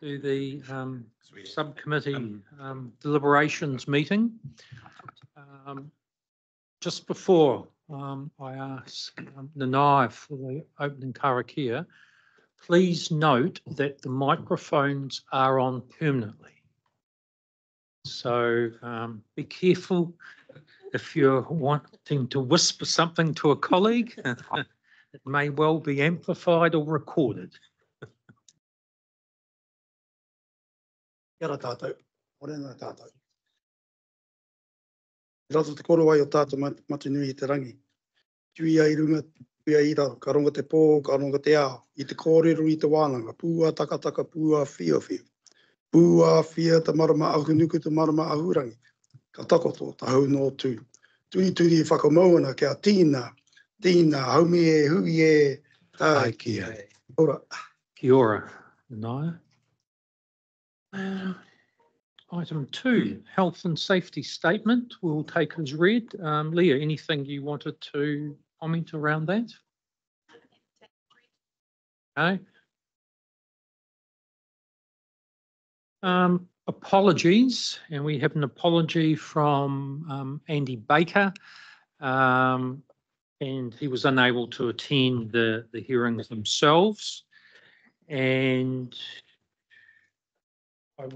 to the subcommittee deliberations meeting. Just before I ask Nanai for the opening karakia, please note that the microphones are on permanently. So be careful if you're wanting to whisper something to a colleague. It may well be amplified or recorded. Kia ora tātou, morena tātou. Rato te koro ai o tātou matu nui i te rangi. Tui ai runga, tui ai raro, ka ronga te pō, ka ronga te ao, i te kōrero i te wānanga, pūa takataka, pūa whio whio. Pūa whia te marama ahunuku te marama ahurangi. Ka takoto, ta hau no tū. Tui turi i whakamauna kia tīna, haumi e, hui e, tai kia. Ora. Kia ora, Nanai. Item 2, health and safety statement. We'll take as read. Leah, anything you wanted to comment around that? Okay. Apologies, and we have an apology from Andy Baker, and he was unable to attend the hearings themselves. And I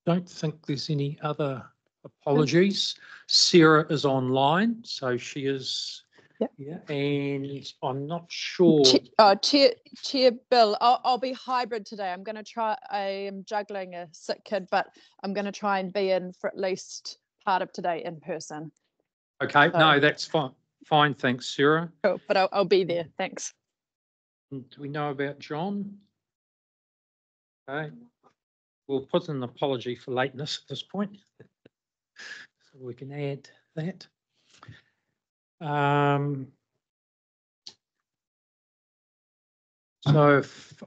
don't think there's any other apologies. Sarah is online, so she is. Yep. Yeah, and I'm not sure. Chair Bill, I'll be hybrid today. I'm going to try. I am juggling a sick kid, but I'm going to try and be in for at least part of today in person. Okay, so, no, that's fine. Fine, thanks, Sarah. Cool, but I'll be there. Thanks. Do we know about John? Okay. We'll put an apology for lateness at this point, so we can add that. So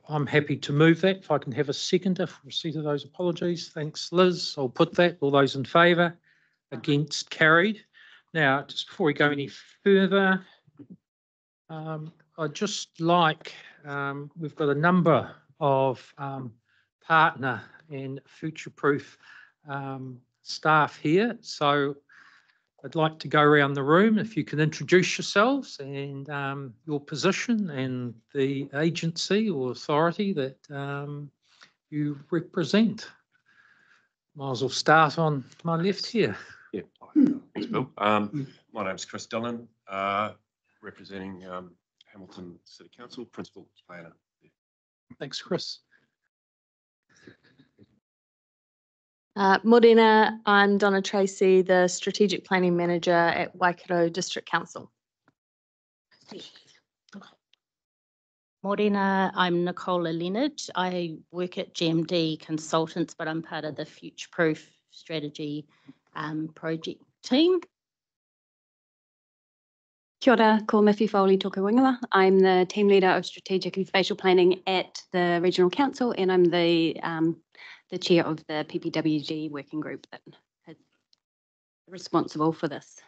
I'm happy to move that. If I can have a seconder for receipt of those apologies. Thanks, Liz. I'll put that. All those in favour? Against? Carried. Now, just before we go any further, I'd just like, we've got a number of partner and future-proof staff here. So I'd like to go around the room. If you can introduce yourselves and your position and the agency or authority that you represent. Might as well start on my left here. Yeah, thanks, Bill. My name's Chris Dillon, representing Hamilton City Council, Principal Planner. Thanks, Chris. Morena, I'm Donna Tracy, the Strategic Planning Manager at Waikato District Council. Morena, I'm Nicola Leonard. I work at GMD Consultants, but I'm part of the Future Proof Strategy project team. Kia ora, ko Miffy Foley toku wingala. I'm the team leader of strategic and spatial planning at the Regional Council, and I'm the chair of the PPWG working group that is responsible for this.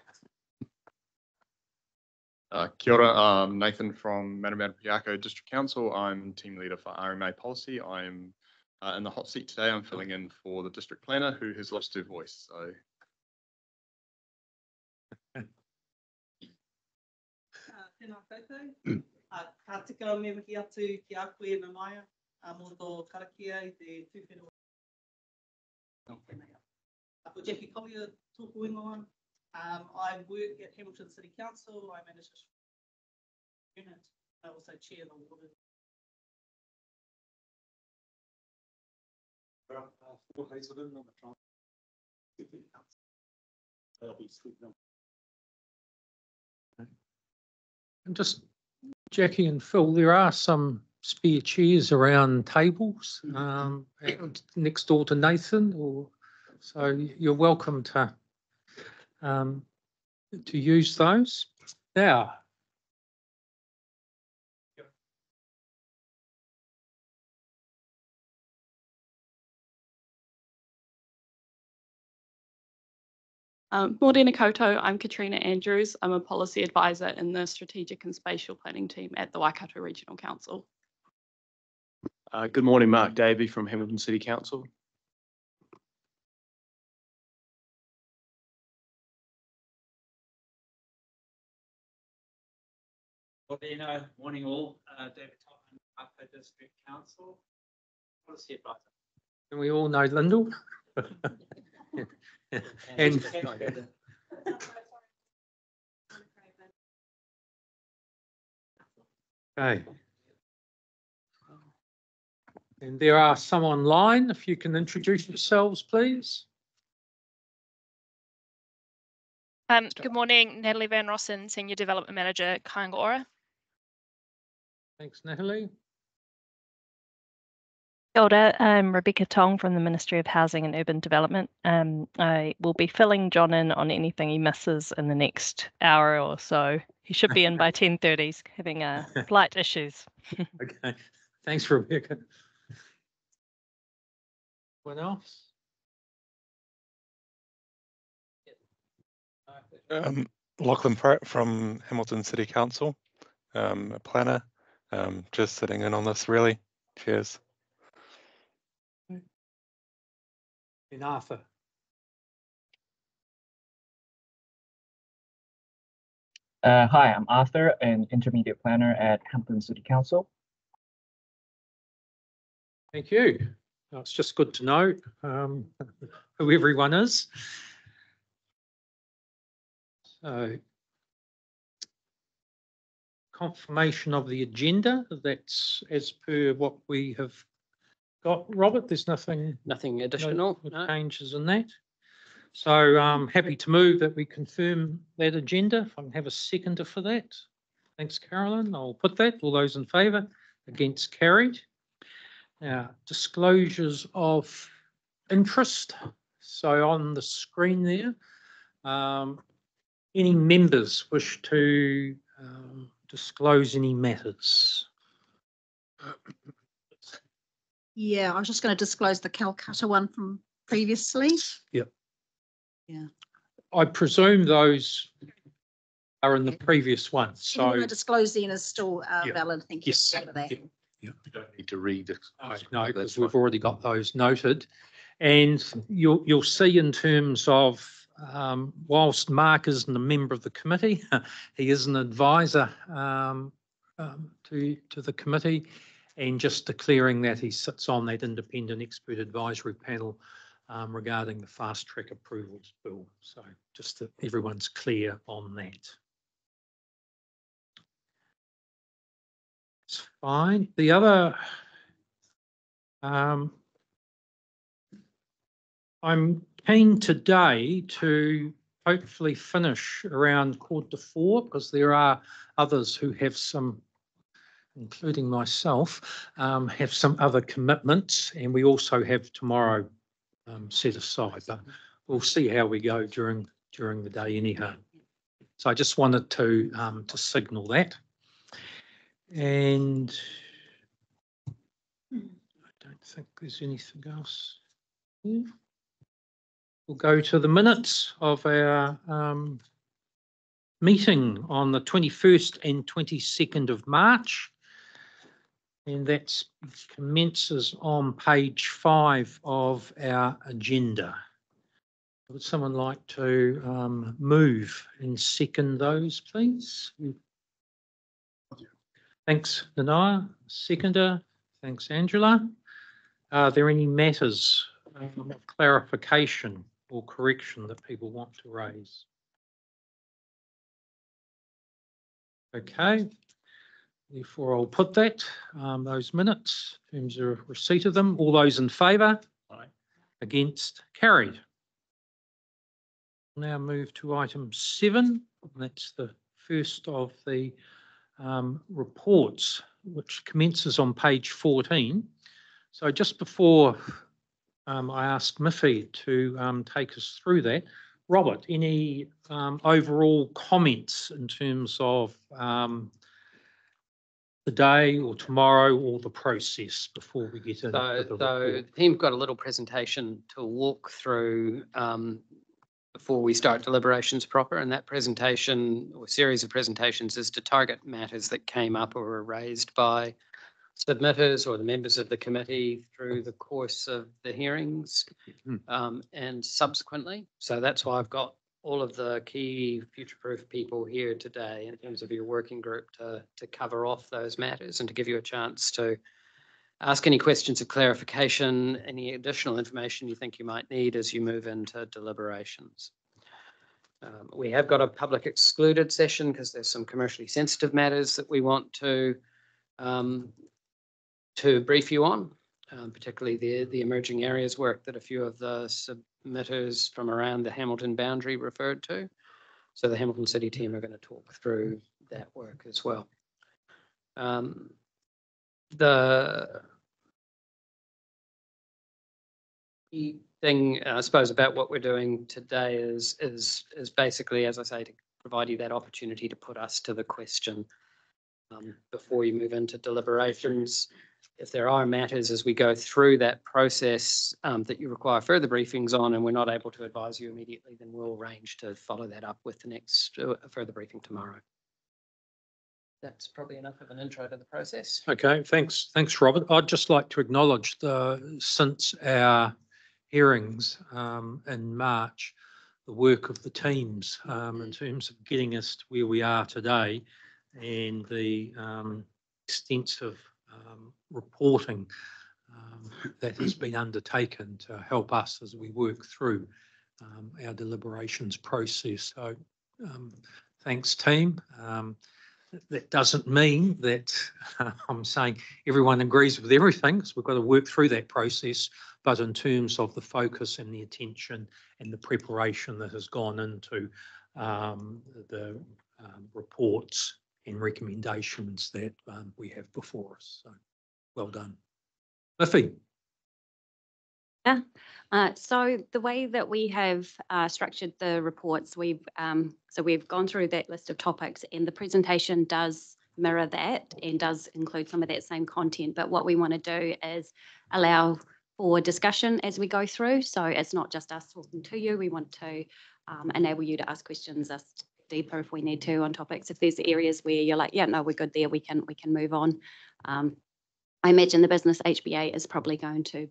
Kia ora, I'm Nathan from Manamanapiako District Council. I'm team leader for RMA policy. I'm in the hot seat today. I'm filling in for the district planner who has lost her voice. So. Tēnā koutou. Ka tika me mihi atu ki a koe na maia mō tō karakia I te tūwhenua. Ko Jackie Collier tōku ingoa. I work at Hamilton City Council. I manage a unit. I also chair the water. And just Jackie and Phil, there are some spare chairs around tables next door to Nathan, so you're welcome to use those. Now, Morena koutou, I'm Katrina Andrews. I'm a policy advisor in the strategic and spatial planning team at the Waikato Regional Council. Good morning, Mark Davey from Hamilton City Council. Morning all. David Topman, Upper District Council. And we all know Lyndall. And okay. And there are some online. If you can introduce yourselves, please. Good morning, Natalie Van Rossen, Senior Development Manager, Kāinga Ora. Thanks, Natalie. Kia ora, I'm Rebecca Tong from the Ministry of Housing and Urban Development. I will be filling John in on anything he misses in the next hour or so. He should be in by 10:30. He's having flight issues. Okay, thanks, Rebecca. What else? Lachlan Pratt from Hamilton City Council, a planner, just sitting in on this really. Cheers. And Arthur. Hi, I'm Arthur, an intermediate planner at Hamilton City Council. Thank you. Well, it's just good to know who everyone is. So, confirmation of the agenda, that's as per what we have got. Robert, there's nothing additional, no changes in that. So I'm happy to move that we confirm that agenda. If I can have a seconder for that. Thanks, Carolyn. I'll put that. All those in favour? Against, carried. Now, disclosures of interest. So on the screen there, any members wish to disclose any matters? Yeah, I was just going to disclose the Calcutta one from previously. Yep. Yeah. I presume those are in the previous one. So the disclosing is still valid. Thank you yes. for that. Yeah. You don't need to read it. No, because we've already got those noted. And you'll see in terms of whilst Mark isn't a member of the committee, he is an advisor to the committee, and just declaring that he sits on that independent expert advisory panel regarding the fast track approvals bill. So just that everyone's clear on that. It's fine. The other, I'm keen today to hopefully finish around 3:45 because there are others who have some, including myself, have some other commitments, and we also have tomorrow set aside, but we'll see how we go during the day anyhow. So I just wanted to signal that. And I don't think there's anything else. We'll go to the minutes of our meeting on the 21st and 22nd of March. And that commences on page 5 of our agenda. Would someone like to move and second those, please? Thanks, Nanaya. Seconder. Thanks, Angela. Are there any matters of clarification or correction that people want to raise? Okay. Therefore, I'll put that, those minutes, in terms of receipt of them. All those in favour? Aye. Against? Carried. We'll now move to item 7. That's the first of the reports, which commences on page 14. So just before I ask Miffy to take us through that, Robert, any overall comments in terms of the day or tomorrow or the process before we get into the report? So the team's got a little presentation to walk through before we start deliberations proper, and that presentation or series of presentations is to target matters that came up or were raised by submitters or the members of the committee through the course of the hearings and subsequently. So that's why I've got all of the key future-proof people here today in terms of your working group to cover off those matters and to give you a chance to ask any questions of clarification, any additional information you think you might need as you move into deliberations. We have got a public excluded session because there's some commercially sensitive matters that we want to brief you on, particularly the emerging areas work that a few of the submitters from around the Hamilton boundary referred to. So the Hamilton City team are going to talk through that work as well. The key thing, I suppose, about what we're doing today is basically, as I say, to provide you that opportunity to put us to the question before you move into deliberations. If there are matters as we go through that process that you require further briefings on and we're not able to advise you immediately, then we'll arrange to follow that up with the next further briefing tomorrow. That's probably enough of an intro to the process. Okay, thanks, Robert. I'd just like to acknowledge since our hearings in March, the work of the teams in terms of getting us to where we are today and the extensive reporting that has been undertaken to help us as we work through our deliberations process. So thanks, team. That doesn't mean that I'm saying everyone agrees with everything, because we've got to work through that process, but in terms of the focus and the attention and the preparation that has gone into the reports and recommendations that we have before us. So well done. Miffy. Yeah. So the way that we have structured the reports, we've gone through that list of topics, and the presentation does mirror that and does include some of that same content. But what we want to do is allow for discussion as we go through. So it's not just us talking to you. We want to enable you to ask questions, us deeper if we need to on topics. If there's areas where you're like, yeah, no, we're good there, we can move on. I imagine the business HBA is probably going to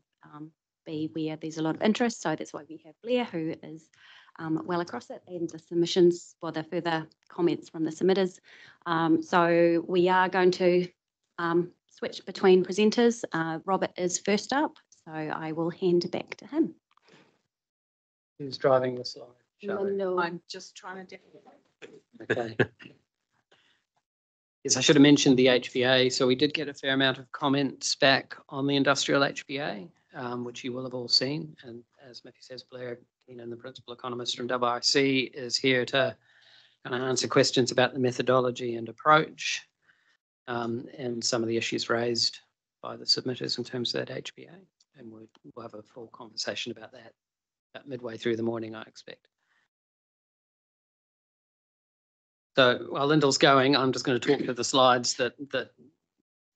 be where there's a lot of interest. So that's why we have Blair, who is well across it, and the submissions for the further comments from the submitters. So we are going to switch between presenters. Robert is first up, so I will hand back to him. Who's driving the slide? No. I'm just trying to. Okay. Yes, I should have mentioned the HVA. So we did get a fair amount of comments back on the industrial HVA, which you will have all seen. And as Miffy says, Blair Keenan, the principal economist from WRC, is here to kind of answer questions about the methodology and approach and some of the issues raised by the submitters in terms of that HVA. And we'll have a full conversation about that midway through the morning, I expect. So while Lyndall's going, I'm just going to talk to the slides that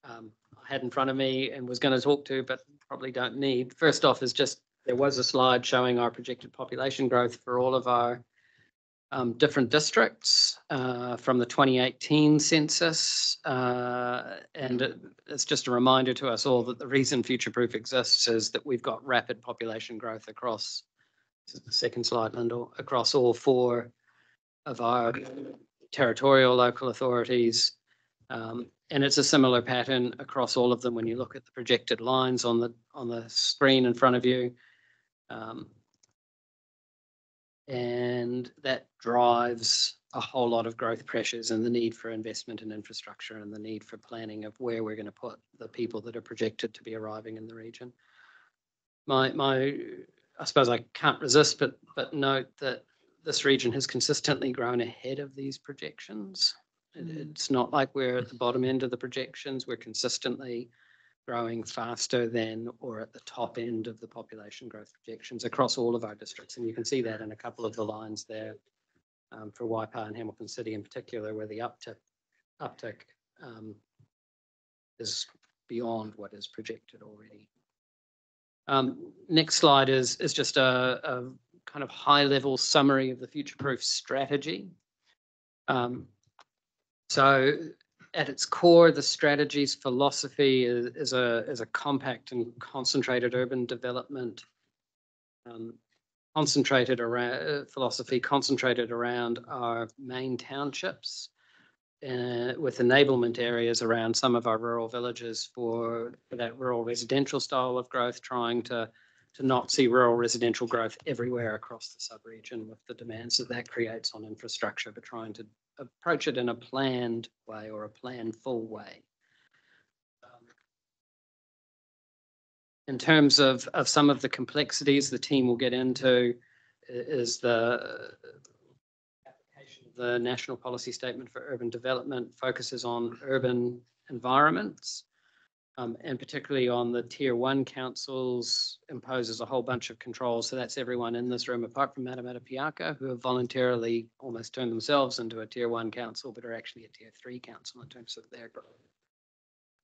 I had in front of me and was going to talk to, but probably don't need. First off is just, there was a slide showing our projected population growth for all of our different districts from the 2018 census. And it's just a reminder to us all that the reason Future Proof exists is that we've got rapid population growth across, this is the second slide, Lyndall, across all 4 of our territorial local authorities. And it's a similar pattern across all of them when you look at the projected lines on the screen in front of you. And that drives a whole lot of growth pressures and the need for investment in infrastructure and the need for planning of where we're going to put the people that are projected to be arriving in the region. I suppose I can't resist but note that this region has consistently grown ahead of these projections. It's not like we're at the bottom end of the projections. We're consistently growing faster than or at the top end of the population growth projections across all of our districts. And you can see that in a couple of the lines there for Waipa and Hamilton City in particular, where the uptick is beyond what is projected already. Next slide is just a kind of high-level summary of the Future Proof strategy. So At its core, the strategy's philosophy is a compact and concentrated urban development, concentrated around our main townships, with enablement areas around some of our rural villages for that rural residential style of growth, trying to not see rural residential growth everywhere across the sub-region with the demands that creates on infrastructure, but trying to approach it in a planned way or a planful way. In terms of some of the complexities the team will get into is the application of the National Policy Statement for Urban Development focuses on urban environments, and particularly on the Tier 1 councils, imposes a whole bunch of controls. So that's everyone in this room, apart from Matamata Piaka, who have voluntarily almost turned themselves into a Tier 1 council, but are actually a Tier 3 council in terms of their growth.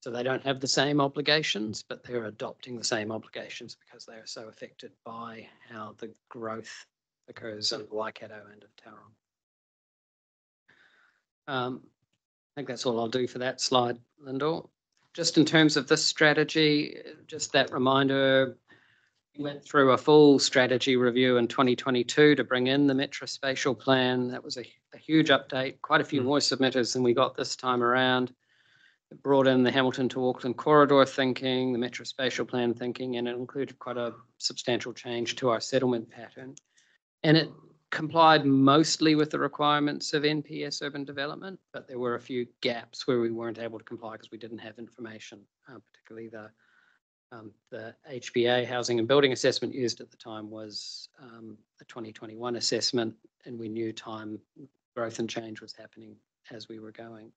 So they don't have the same obligations, but they're adopting the same obligations because they are so affected by how the growth occurs in Waikato and of Tauranga. I think that's all I'll do for that slide, Lyndall. Just in terms of this strategy, just that reminder, we went through a full strategy review in 2022 to bring in the Metrospatial Plan. That was a huge update, quite a few more submitters than we got this time around. It brought in the Hamilton to Auckland corridor thinking, the Metrospatial Plan thinking, and it included quite a substantial change to our settlement pattern. And it complied mostly with the requirements of NPS urban development, but there were a few gaps where we weren't able to comply because we didn't have information, particularly the HBA, Housing and Building Assessment used at the time was a 2021 assessment, and we knew time growth and change was happening as we were going.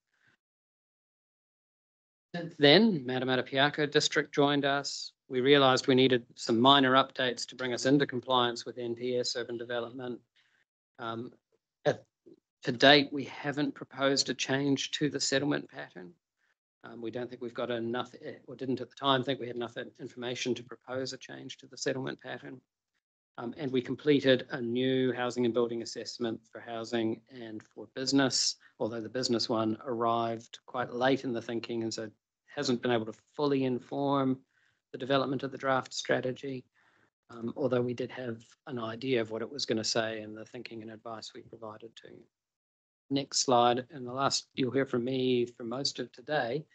Then Matamata Piaka district joined us. We realised we needed some minor updates to bring us into compliance with NPS urban development. To date, we haven't proposed a change to the settlement pattern. We don't think we've got enough, or didn't at the time think we had enough information to propose a change to the settlement pattern. And we completed a new housing and building assessment for housing and for business, although the business one arrived quite late in the thinking and so hasn't been able to fully inform the development of the draft strategy. Although we did have an idea of what it was going to say in the thinking and advice we provided to you. Next slide, and the last you'll hear from me for most of today,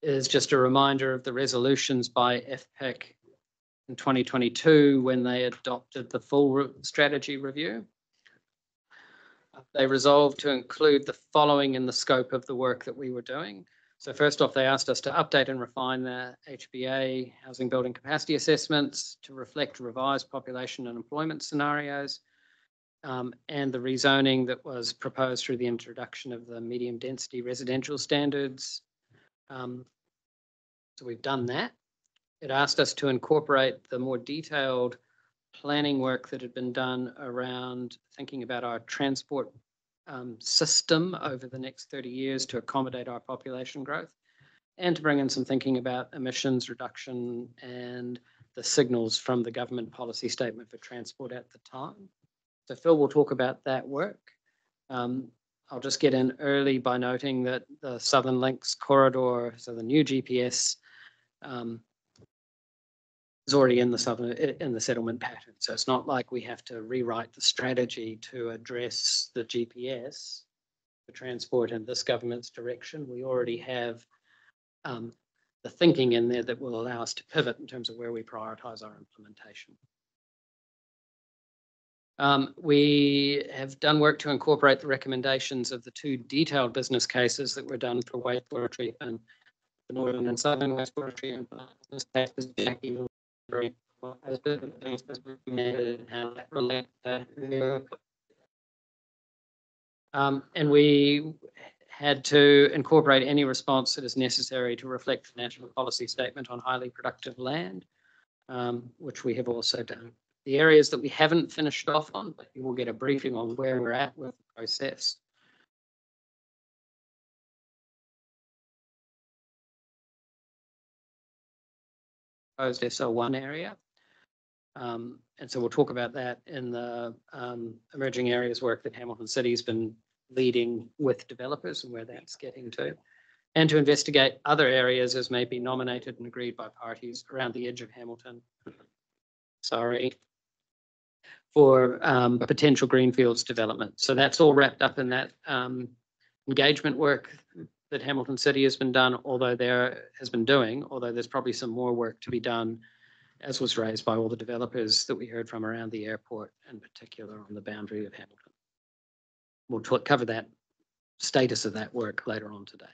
is just a reminder of the resolutions by FPIC in 2022 when they adopted the full strategy review. They resolved to include the following in the scope of the work that we were doing. So first off, they asked us to update and refine the HBA, Housing Building Capacity Assessments, to reflect revised population and employment scenarios, and the rezoning that was proposed through the introduction of the medium density residential standards. So we've done that. It asked us to incorporate the more detailed planning work that had been done around thinking about our transport system over the next 30 years to accommodate our population growth, and to bring in some thinking about emissions reduction and the signals from the government policy statement for transport at the time. So Phil will talk about that work. I'll just get in early by noting that the Southern Links corridor, so the new GPS, is already in the settlement pattern. So it's not like we have to rewrite the strategy to address the GPS for transport in this government's direction. We already have the thinking in there that will allow us to pivot in terms of where we prioritise our implementation. We have done work to incorporate the recommendations of the two detailed business cases that were done for wastewater treatment, the northern and southern wastewater treatment business cases. Jackie will very well as things and how that relates to and we had to incorporate any response that is necessary to reflect the national policy statement on highly productive land, which we have also done. The areas that we haven't finished off on, but you will get a briefing on where we're at with the process. Proposed SL1 area. And so we'll talk about that in the emerging areas work that Hamilton City has been leading with developers and where that's getting to. and to investigate other areas as may be nominated and agreed by parties around the edge of Hamilton. For potential greenfields development. So that's all wrapped up in that engagement work that Hamilton City has been doing, although there's probably some more work to be done, as was raised by all the developers that we heard from around the airport, in particular on the boundary of Hamilton. We'll cover that status of that work later on today.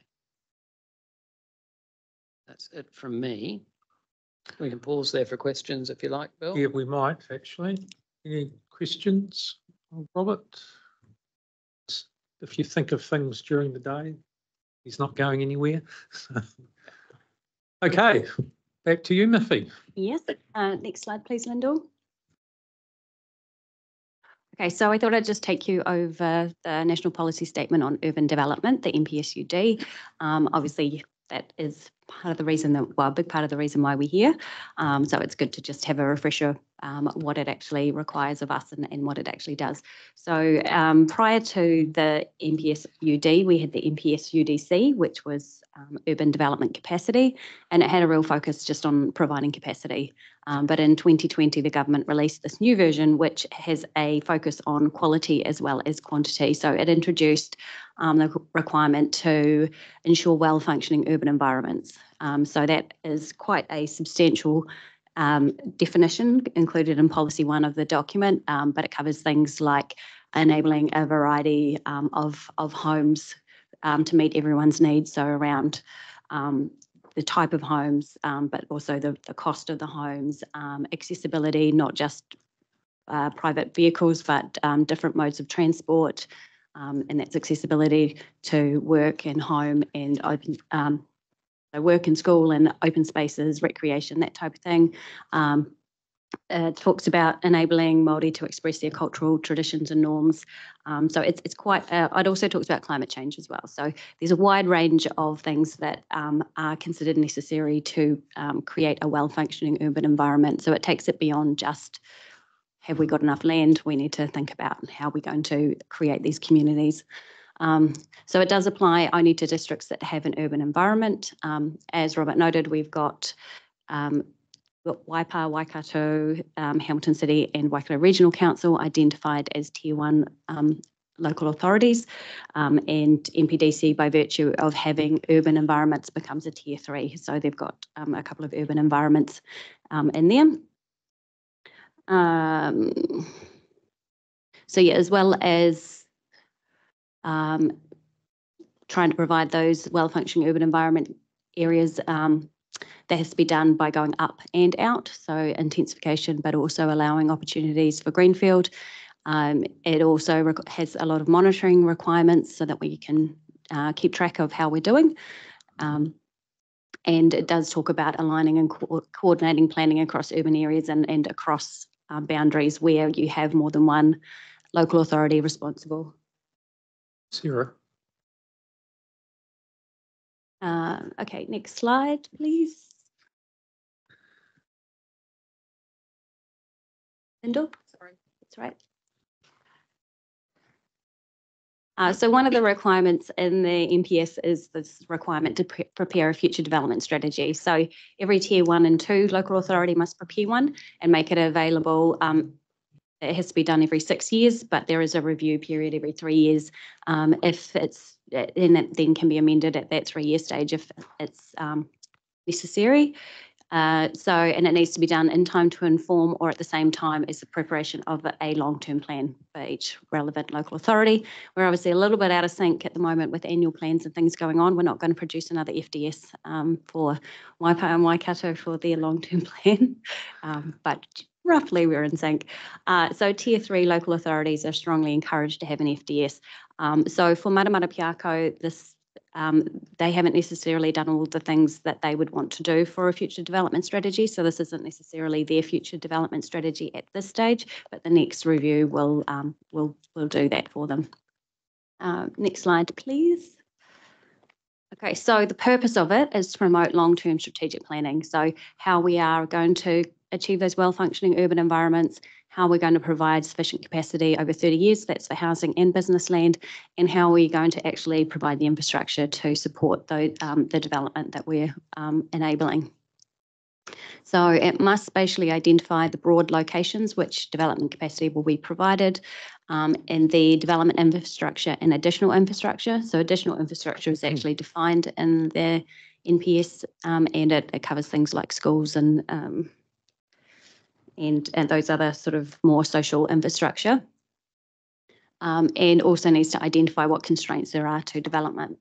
That's it from me. We can pause there for questions if you like, Bill. Yeah, we might actually. Any questions, Robert? If you think of things during the day, he's not going anywhere. Okay, back to you, Miffy. Yes, next slide, please, Lyndall. Okay, so I thought I'd just take you over the National Policy Statement on Urban Development, the NPSUD. Obviously, that is part of the reason that, well, a big part of the reason why we're here. So it's good to just have a refresher what it actually requires of us and what it actually does. So prior to the NPSUD, we had the NPSUDC, which was urban development capacity, and it had a real focus just on providing capacity. But in 2020, the government released this new version, which has a focus on quality as well as quantity. So it introduced the requirement to ensure well-functioning urban environments. So that is quite a substantial definition included in Policy 1 of the document, but it covers things like enabling a variety of homes to meet everyone's needs, so around the type of homes, but also the cost of the homes, accessibility, not just private vehicles, but different modes of transport, and that's accessibility to work and home and open work and school and open spaces, recreation, that type of thing. It talks about enabling Māori to express their cultural traditions and norms. So it's quite, it also talks about climate change as well. So there's a wide range of things that are considered necessary to create a well-functioning urban environment. So it takes it beyond just, have we got enough land? We need to think about how we're going to create these communities. So it does apply only to districts that have an urban environment. As Robert noted, we've got Waipa, Waikato, Hamilton City and Waikato Regional Council identified as Tier 1 local authorities, and MPDC, by virtue of having urban environments, becomes a Tier 3. So they've got a couple of urban environments in there. So yeah, as well as trying to provide those well-functioning urban environment areas, that has to be done by going up and out, so intensification, but also allowing opportunities for greenfield. It also has a lot of monitoring requirements so that we can keep track of how we're doing. And it does talk about aligning and coordinating planning across urban areas and across boundaries where you have more than one local authority responsible. Sarah. Okay, next slide, please. Lyndall? Sorry, that's right. So one of the requirements in the NPS is this requirement to prepare a future development strategy. So every Tier 1 and 2 local authority must prepare one and make it available. It has to be done every 6 years, but there is a review period every 3 years. If it's, and it then can be amended at that 3-year stage if it's necessary. And it needs to be done in time to inform or at the same time as the preparation of a long-term plan for each relevant local authority. We're obviously a little bit out of sync at the moment with annual plans and things going on. We're not going to produce another FDS for Waipa and Waikato for their long-term plan, but roughly we're in sync. So Tier 3 local authorities are strongly encouraged to have an FDS. So for Matamata Piako, this they haven't necessarily done all the things that they would want to do for a future development strategy. So this isn't necessarily their future development strategy at this stage, but the next review will do that for them. Next slide, please. Okay, so the purpose of it is to promote long-term strategic planning. So how we are going to achieve those well-functioning urban environments, how we're going to provide sufficient capacity over 30 years, that's for housing and business land, and how we're going to actually provide the infrastructure to support the development that we're enabling. So it must spatially identify the broad locations which development capacity will be provided, and the development infrastructure and additional infrastructure. So additional infrastructure is actually defined in the NPS, and it covers things like schools and those other sort of more social infrastructure, and also needs to identify what constraints there are to development.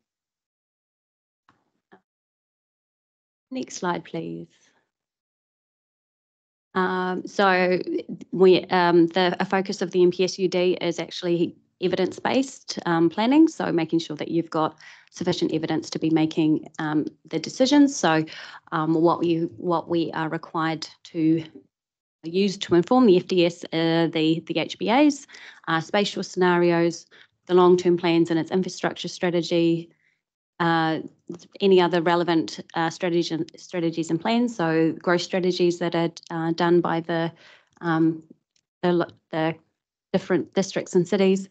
Next slide, please. So a focus of the NPSUD is actually evidence-based planning, so making sure that you've got sufficient evidence to be making the decisions. So what we are required to use to inform the FDS, the HBAs, spatial scenarios, the long-term plans and its infrastructure strategy, any other relevant strategies and plans, so growth strategies that are done by the different districts and cities,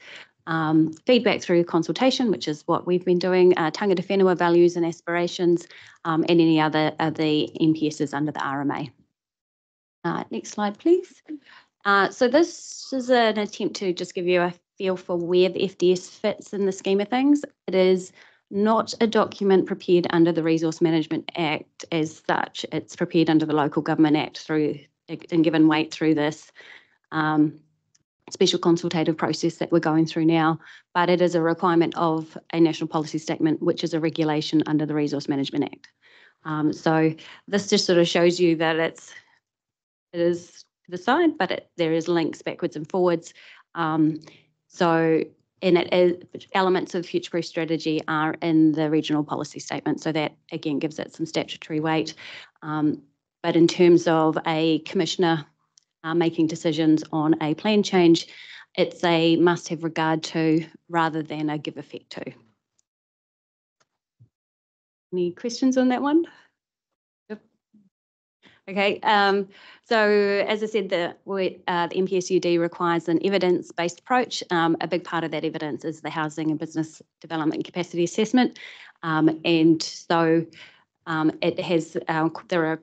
feedback through consultation, which is what we've been doing, tangata whenua values and aspirations, and any other of the NPSs under the RMA. Next slide, please. So this is an attempt to just give you a feel for where the FDS fits in the scheme of things. It is not a document prepared under the Resource Management Act as such. It's prepared under the Local Government Act and given weight through this special consultative process that we're going through now, but it is a requirement of a national policy statement, which is a regulation under the Resource Management Act. So this just sort of shows you that it is to the side, but there is links backwards and forwards. And it is, elements of future-proof strategy are in the regional policy statement, so that again gives it some statutory weight. But in terms of a commissioner making decisions on a plan change, it's a must-have regard to rather than a give effect to. Any questions on that one? Okay, so as I said, the NPSUD requires an evidence-based approach. A big part of that evidence is the housing and business development capacity assessment, and so it has there are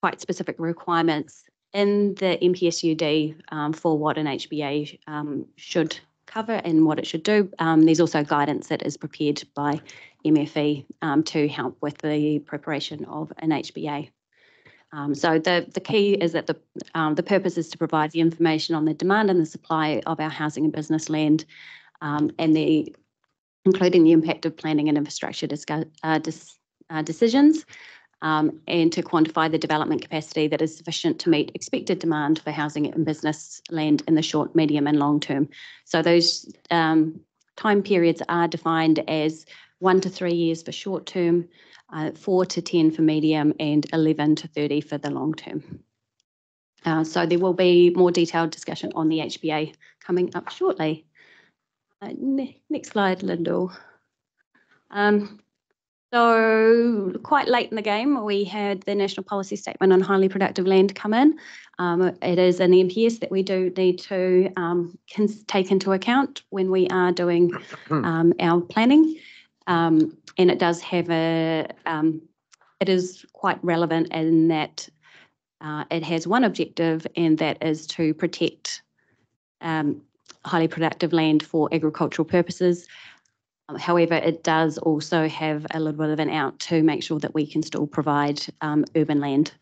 quite specific requirements in the NPSUD for what an HBA should cover and what it should do. There's also guidance that is prepared by MFE to help with the preparation of an HBA. So the key is that the purpose is to provide the information on the demand and the supply of our housing and business land, and including the impact of planning and infrastructure decisions, and to quantify the development capacity that is sufficient to meet expected demand for housing and business land in the short, medium and long term. So those time periods are defined as 1 to 3 years for short term, 4 to 10 for medium and 11 to 30 for the long term. So there will be more detailed discussion on the HBA coming up shortly. Next slide, Lyndall. So quite late in the game, we had the National Policy Statement on Highly Productive Land come in. It is an NPS that we do need to take into account when we are doing our planning. And it does have it is quite relevant in that it has one objective, and that is to protect highly productive land for agricultural purposes. However, it does also have a little bit of an out to make sure that we can still provide urban land.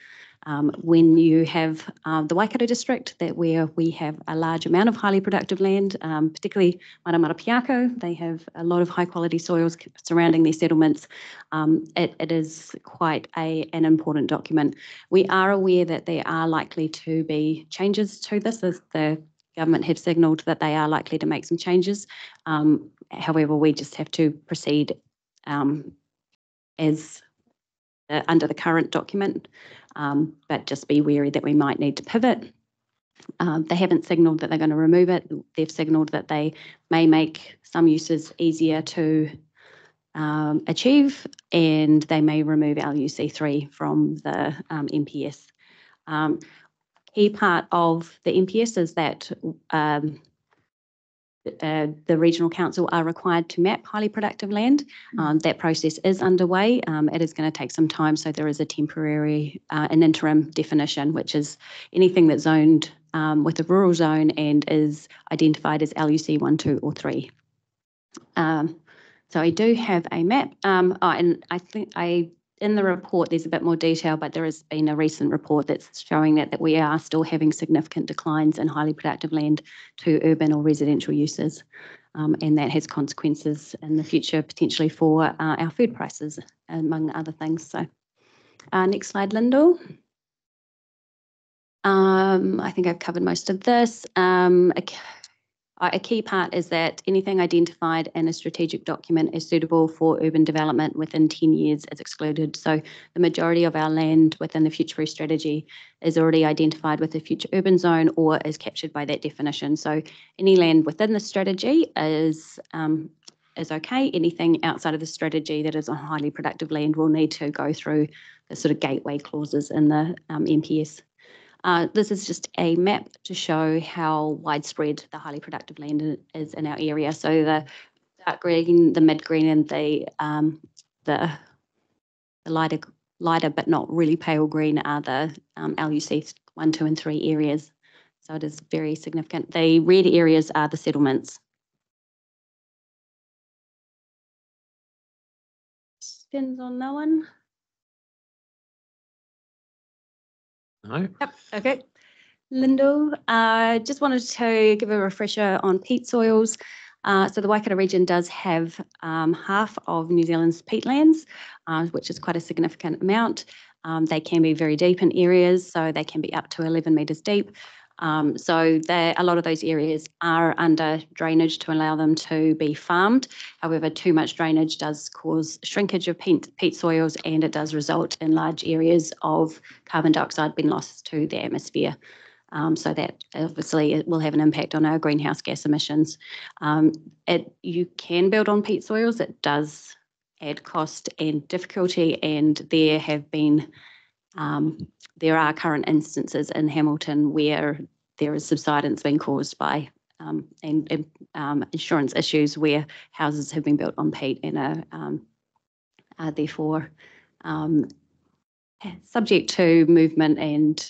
When you have the Waikato district, where we have a large amount of highly productive land, particularly Marapiako, they have a lot of high quality soils surrounding their settlements. It is quite an important document. We are aware that there are likely to be changes to this, as the government have signalled that they are likely to make some changes. However, we just have to proceed as under the current document, but just be wary that we might need to pivot. They haven't signalled that they're going to remove it. They've signalled that they may make some uses easier to achieve, and they may remove LUC3 from the NPS. key part of the MPS is that the Regional Council are required to map highly productive land. That process is underway. It is going to take some time, so there is a temporary, an interim definition, which is anything that's zoned with a rural zone and is identified as LUC 1, 2 or 3. So I do have a map, and I think in the report there's a bit more detail, but there has been a recent report that's showing that we are still having significant declines in highly productive land to urban or residential uses, and that has consequences in the future potentially for our food prices, among other things. So next slide, Lyndall. I think I've covered most of this. A key part is that anything identified in a strategic document as suitable for urban development within 10 years is excluded. So the majority of our land within the future-proof strategy is already identified with a future urban zone or is captured by that definition. So any land within the strategy is okay. Anything outside of the strategy that is on highly productive land will need to go through the sort of gateway clauses in the MPS. This is just a map to show how widespread the highly productive land is in our area. So the dark green, the mid green, and the lighter but not really pale green are the LUC 1, 2 and 3 areas. So it is very significant. The red areas are the settlements. Questions on that one? No. Yep. Okay. Lyndall, just wanted to give a refresher on peat soils. So the Waikato region does have half of New Zealand's peatlands, which is quite a significant amount. They can be very deep in areas, so they can be up to 11 metres deep. So a lot of those areas are under drainage to allow them to be farmed. However, too much drainage does cause shrinkage of peat soils, and it does result in large areas of carbon dioxide being lost to the atmosphere. So that obviously it will have an impact on our greenhouse gas emissions. You can build on peat soils. It does add cost and difficulty, and there are current instances in Hamilton where there is subsidence being caused by insurance issues where houses have been built on peat and are therefore subject to movement and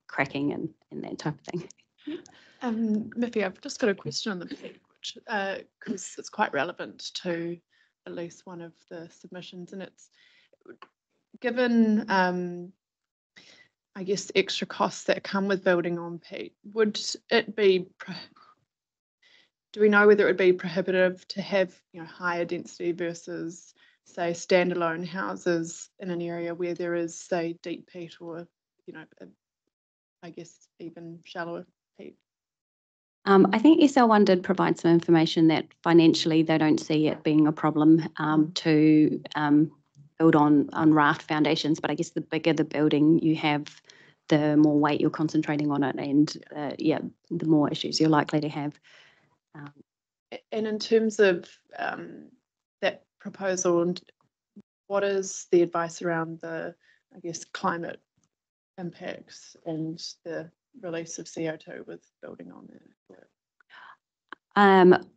cracking and that type of thing. Miffy, I've just got a question on the peat, because it's quite relevant to at least one of the submissions, and it's given I guess extra costs that come with building on peat. Would it be? Do we know whether it would be prohibitive to have higher density versus say standalone houses in an area where there is say deep peat or I guess even shallower peat? I think SL1 did provide some information that financially they don't see it being a problem to build on raft foundations, but I guess the bigger the building you have, the more weight you're concentrating on it, and the more issues you're likely to have. And in terms of that proposal, what is the advice around the, I guess, climate impacts and the release of CO2 with building on there?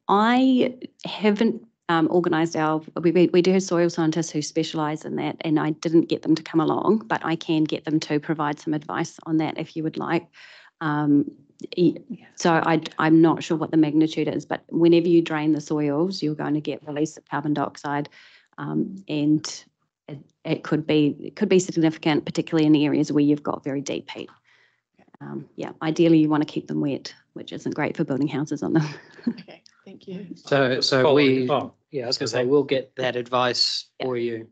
I haven't organised we do have soil scientists who specialise in that, and I didn't get them to come along, but I can get them to provide some advice on that if you would like. So I'm not sure what the magnitude is, but whenever you drain the soils, you're going to get release of carbon dioxide, and it could be significant, particularly in areas where you've got very deep peat. Ideally you want to keep them wet, which isn't great for building houses on them. Okay, thank you. So we, I was going to say, we'll get that advice for you.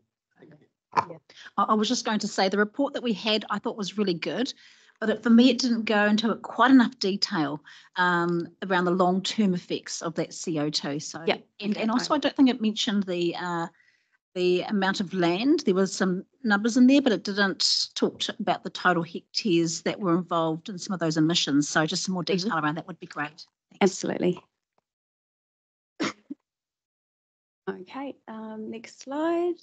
I was just going to say the report that we had I thought was really good, but for me it didn't go into quite enough detail around the long-term effects of that CO2. So and also I don't think it mentioned the amount of land. There was some numbers in there, but it didn't talk about the total hectares that were involved in some of those emissions. So just some more detail around that would be great. Thanks. Absolutely. Okay, next slide.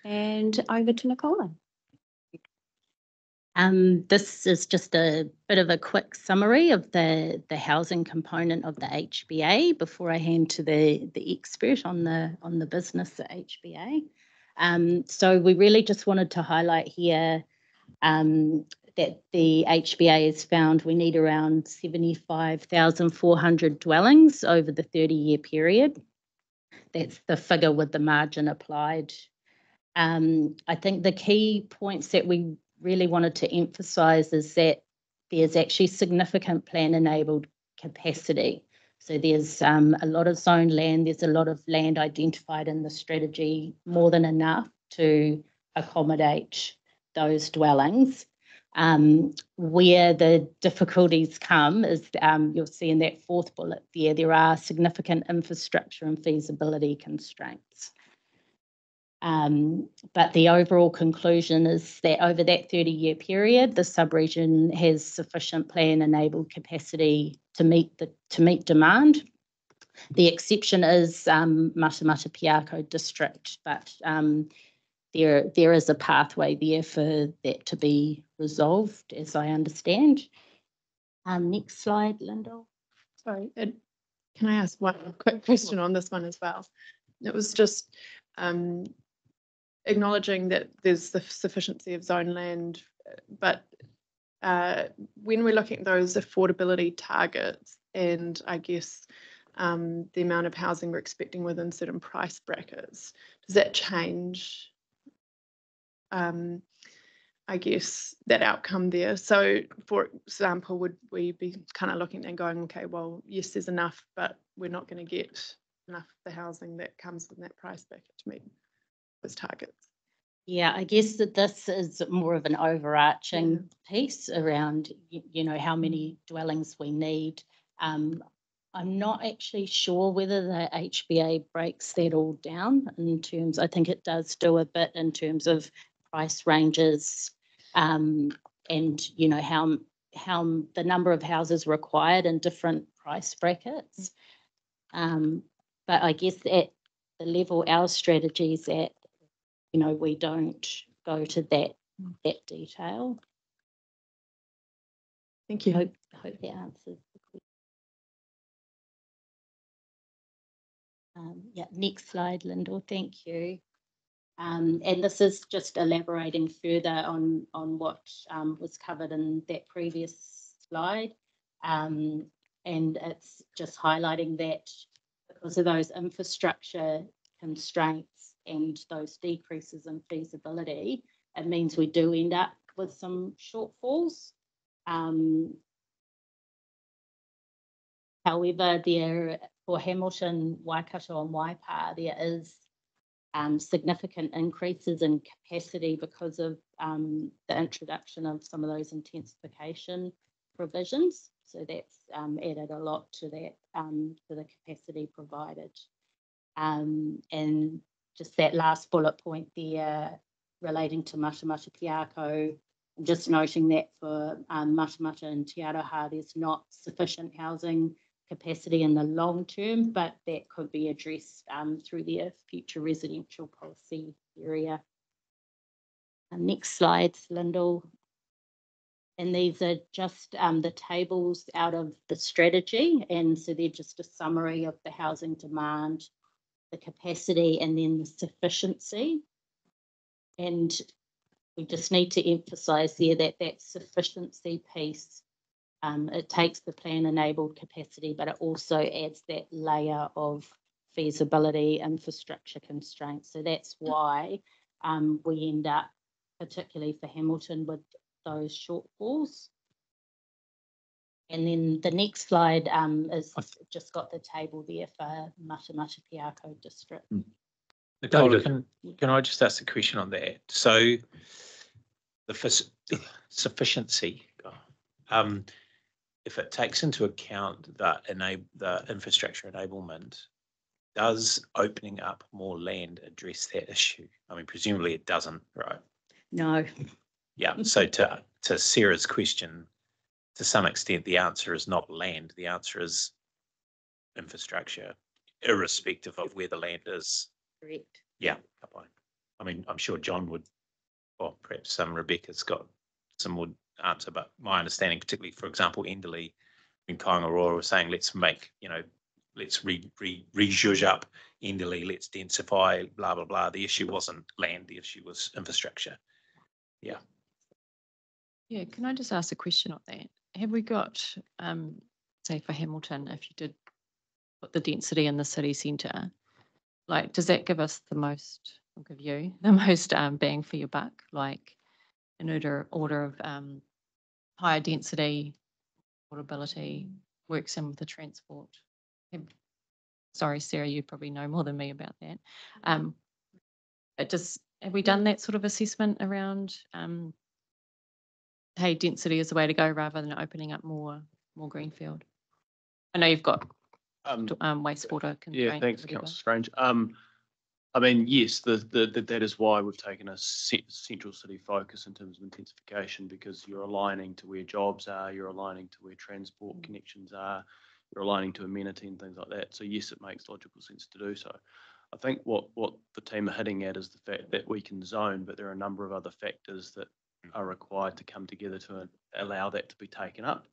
And over to Nicola. This is just a bit of a quick summary of the housing component of the HBA before I hand to the expert on the business at HBA. So we really just wanted to highlight here that the HBA has found we need around 75,400 dwellings over the 30-year period. That's the figure with the margin applied. I think the key points that we really wanted to emphasise is that there's actually significant plan-enabled capacity. So there's a lot of zoned land, there's a lot of land identified in the strategy, more than enough to accommodate those dwellings. Where the difficulties come is you'll see in that fourth bullet there are significant infrastructure and feasibility constraints. But the overall conclusion is that over that 30-year period, the sub-region has sufficient plan-enabled capacity to meet demand. The exception is Matamata Piako district, but there is a pathway there for that to be resolved, as I understand. Next slide, Lyndall. Sorry, can I ask one quick question on this one as well? It was just acknowledging that there's the sufficiency of zone land, but when we're looking at those affordability targets and I guess the amount of housing we're expecting within certain price brackets, does that change, I guess, that outcome there? So for example, would we be kind of looking and going, okay, well, yes, there's enough, but we're not going to get enough of the housing that comes within that price bracket to meet those targets? Yeah, I guess that this is more of an overarching piece around, you know, how many dwellings we need. I'm not actually sure whether the HBA breaks that all down in terms, I think it does do a bit in terms of price ranges and, you know, how the number of houses required in different price brackets. But I guess at the level our strategies at, you know, we don't go to that detail. Thank you. I hope that answers the question. Yeah, next slide, Lyndall. Thank you. And this is just elaborating further on what was covered in that previous slide. And it's just highlighting that because of those infrastructure constraints and those decreases in feasibility, it means we do end up with some shortfalls. However, there for Hamilton, Waikato and Waipa, there is significant increases in capacity because of the introduction of some of those intensification provisions. So that's added a lot to that, to the capacity provided. And just that last bullet point there relating to Matamata Piako, just noting that for Matamata and Te Aroha, there's not sufficient housing capacity in the long term, but that could be addressed through their future residential policy area. Next slide, Lyndall. And these are just the tables out of the strategy. And so they're just a summary of the housing demand, the capacity, and then the sufficiency. And we just need to emphasise there that sufficiency piece, it takes the plan-enabled capacity, but it also adds that layer of feasibility infrastructure constraints. So that's why we end up, particularly for Hamilton, with those shortfalls. And then the next slide is just got the table there for Matamata Piako district. Nicola, can I just ask a question on that? So the sufficiency, if it takes into account the infrastructure enablement, does opening up more land address that issue? I mean, presumably it doesn't, right? No. Yeah, so to Sarah's question, to some extent, the answer is not land. The answer is infrastructure, irrespective of where the land is. Correct. Yeah. I mean, I'm sure John would, or perhaps Rebecca's got some more answer, but my understanding, particularly, for example, Enderley and Kaingaroa were saying, let's make, let's re-zhuzh up Enderley, let's densify, blah, blah, blah. The issue wasn't land, the issue was infrastructure. Yeah. Yeah, can I just ask a question on that? Have we got, say for Hamilton, if you did put the density in the city centre, like, does that give us the most, I'll give you the most bang for your buck, like in order of higher density, affordability, works in with the transport? Sorry, Sarah, you probably know more than me about that. Have we done that sort of assessment around, hey, density is the way to go rather than opening up more greenfield? I know you've got wastewater constraints. Yeah, thanks, Councillor Strange. I mean, yes, that is why we've taken a central city focus in terms of intensification, because you're aligning to where jobs are, you're aligning to where transport connections are, you're aligning to amenity and things like that. So yes, it makes logical sense to do so. I think what the team are hitting at is the fact that we can zone, but there are a number of other factors that are required to come together to allow that to be taken up.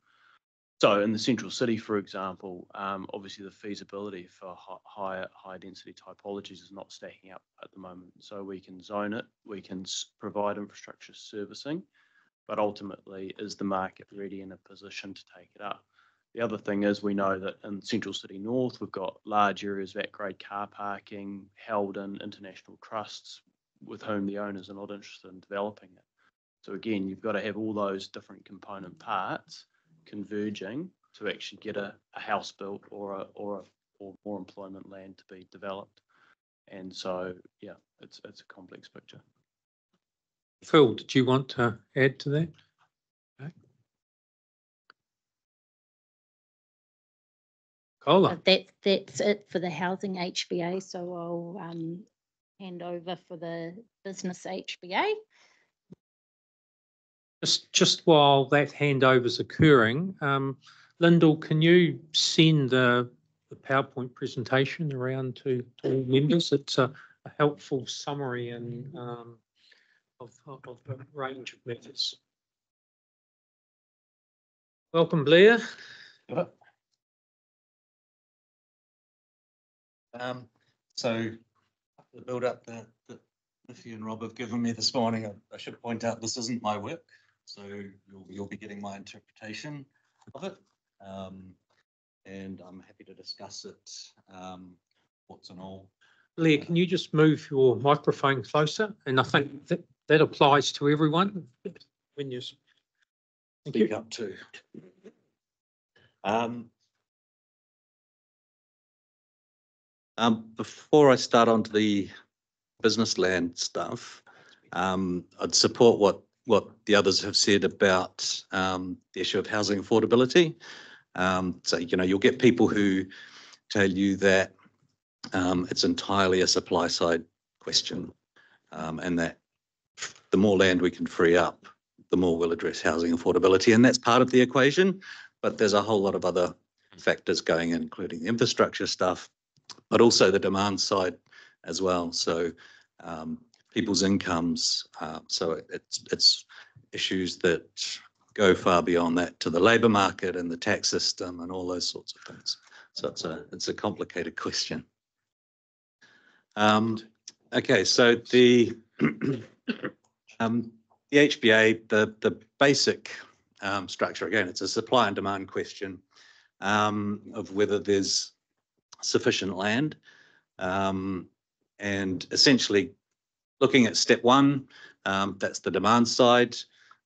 So in the central city, for example, obviously the feasibility for high density typologies is not stacking up at the moment. So we can zone it, we can provide infrastructure servicing, but ultimately is the market ready in a position to take it up? The other thing is we know that in Central City North, we've got large areas of at-grade car parking held in international trusts with whom the owners are not interested in developing it. So again, you've got to have all those different component parts converging to actually get a house built or more employment land to be developed. And so, yeah, it's a complex picture. Phil, did you want to add to that? Okay. Cola. That's it for the housing HBA. So I'll hand over for the business HBA. Just while that handover's occurring, Lyndall, can you send the PowerPoint presentation around to all members? It's a helpful summary and of the range of methods. Welcome, Blair. So the build up that Miffy and Rob have given me this morning, I should point out this isn't my work, so you'll be getting my interpretation of it, and I'm happy to discuss it, what's and all. Blair, can you just move your microphone closer? And I think that applies to everyone when you speak up too. Before I start onto the business land stuff, I'd support what the others have said about the issue of housing affordability. So, you'll get people who tell you that it's entirely a supply side question, and that the more land we can free up, the more we'll address housing affordability. And that's part of the equation, but there's a whole lot of other factors going in, including the infrastructure stuff, but also the demand side as well. So people's incomes, so it's issues that go far beyond that to the labour market and the tax system and all those sorts of things. So it's a complicated question. Okay, so the HBA, the basic structure, again, it's a supply and demand question of whether there's sufficient land, and essentially looking at step one, that's the demand side.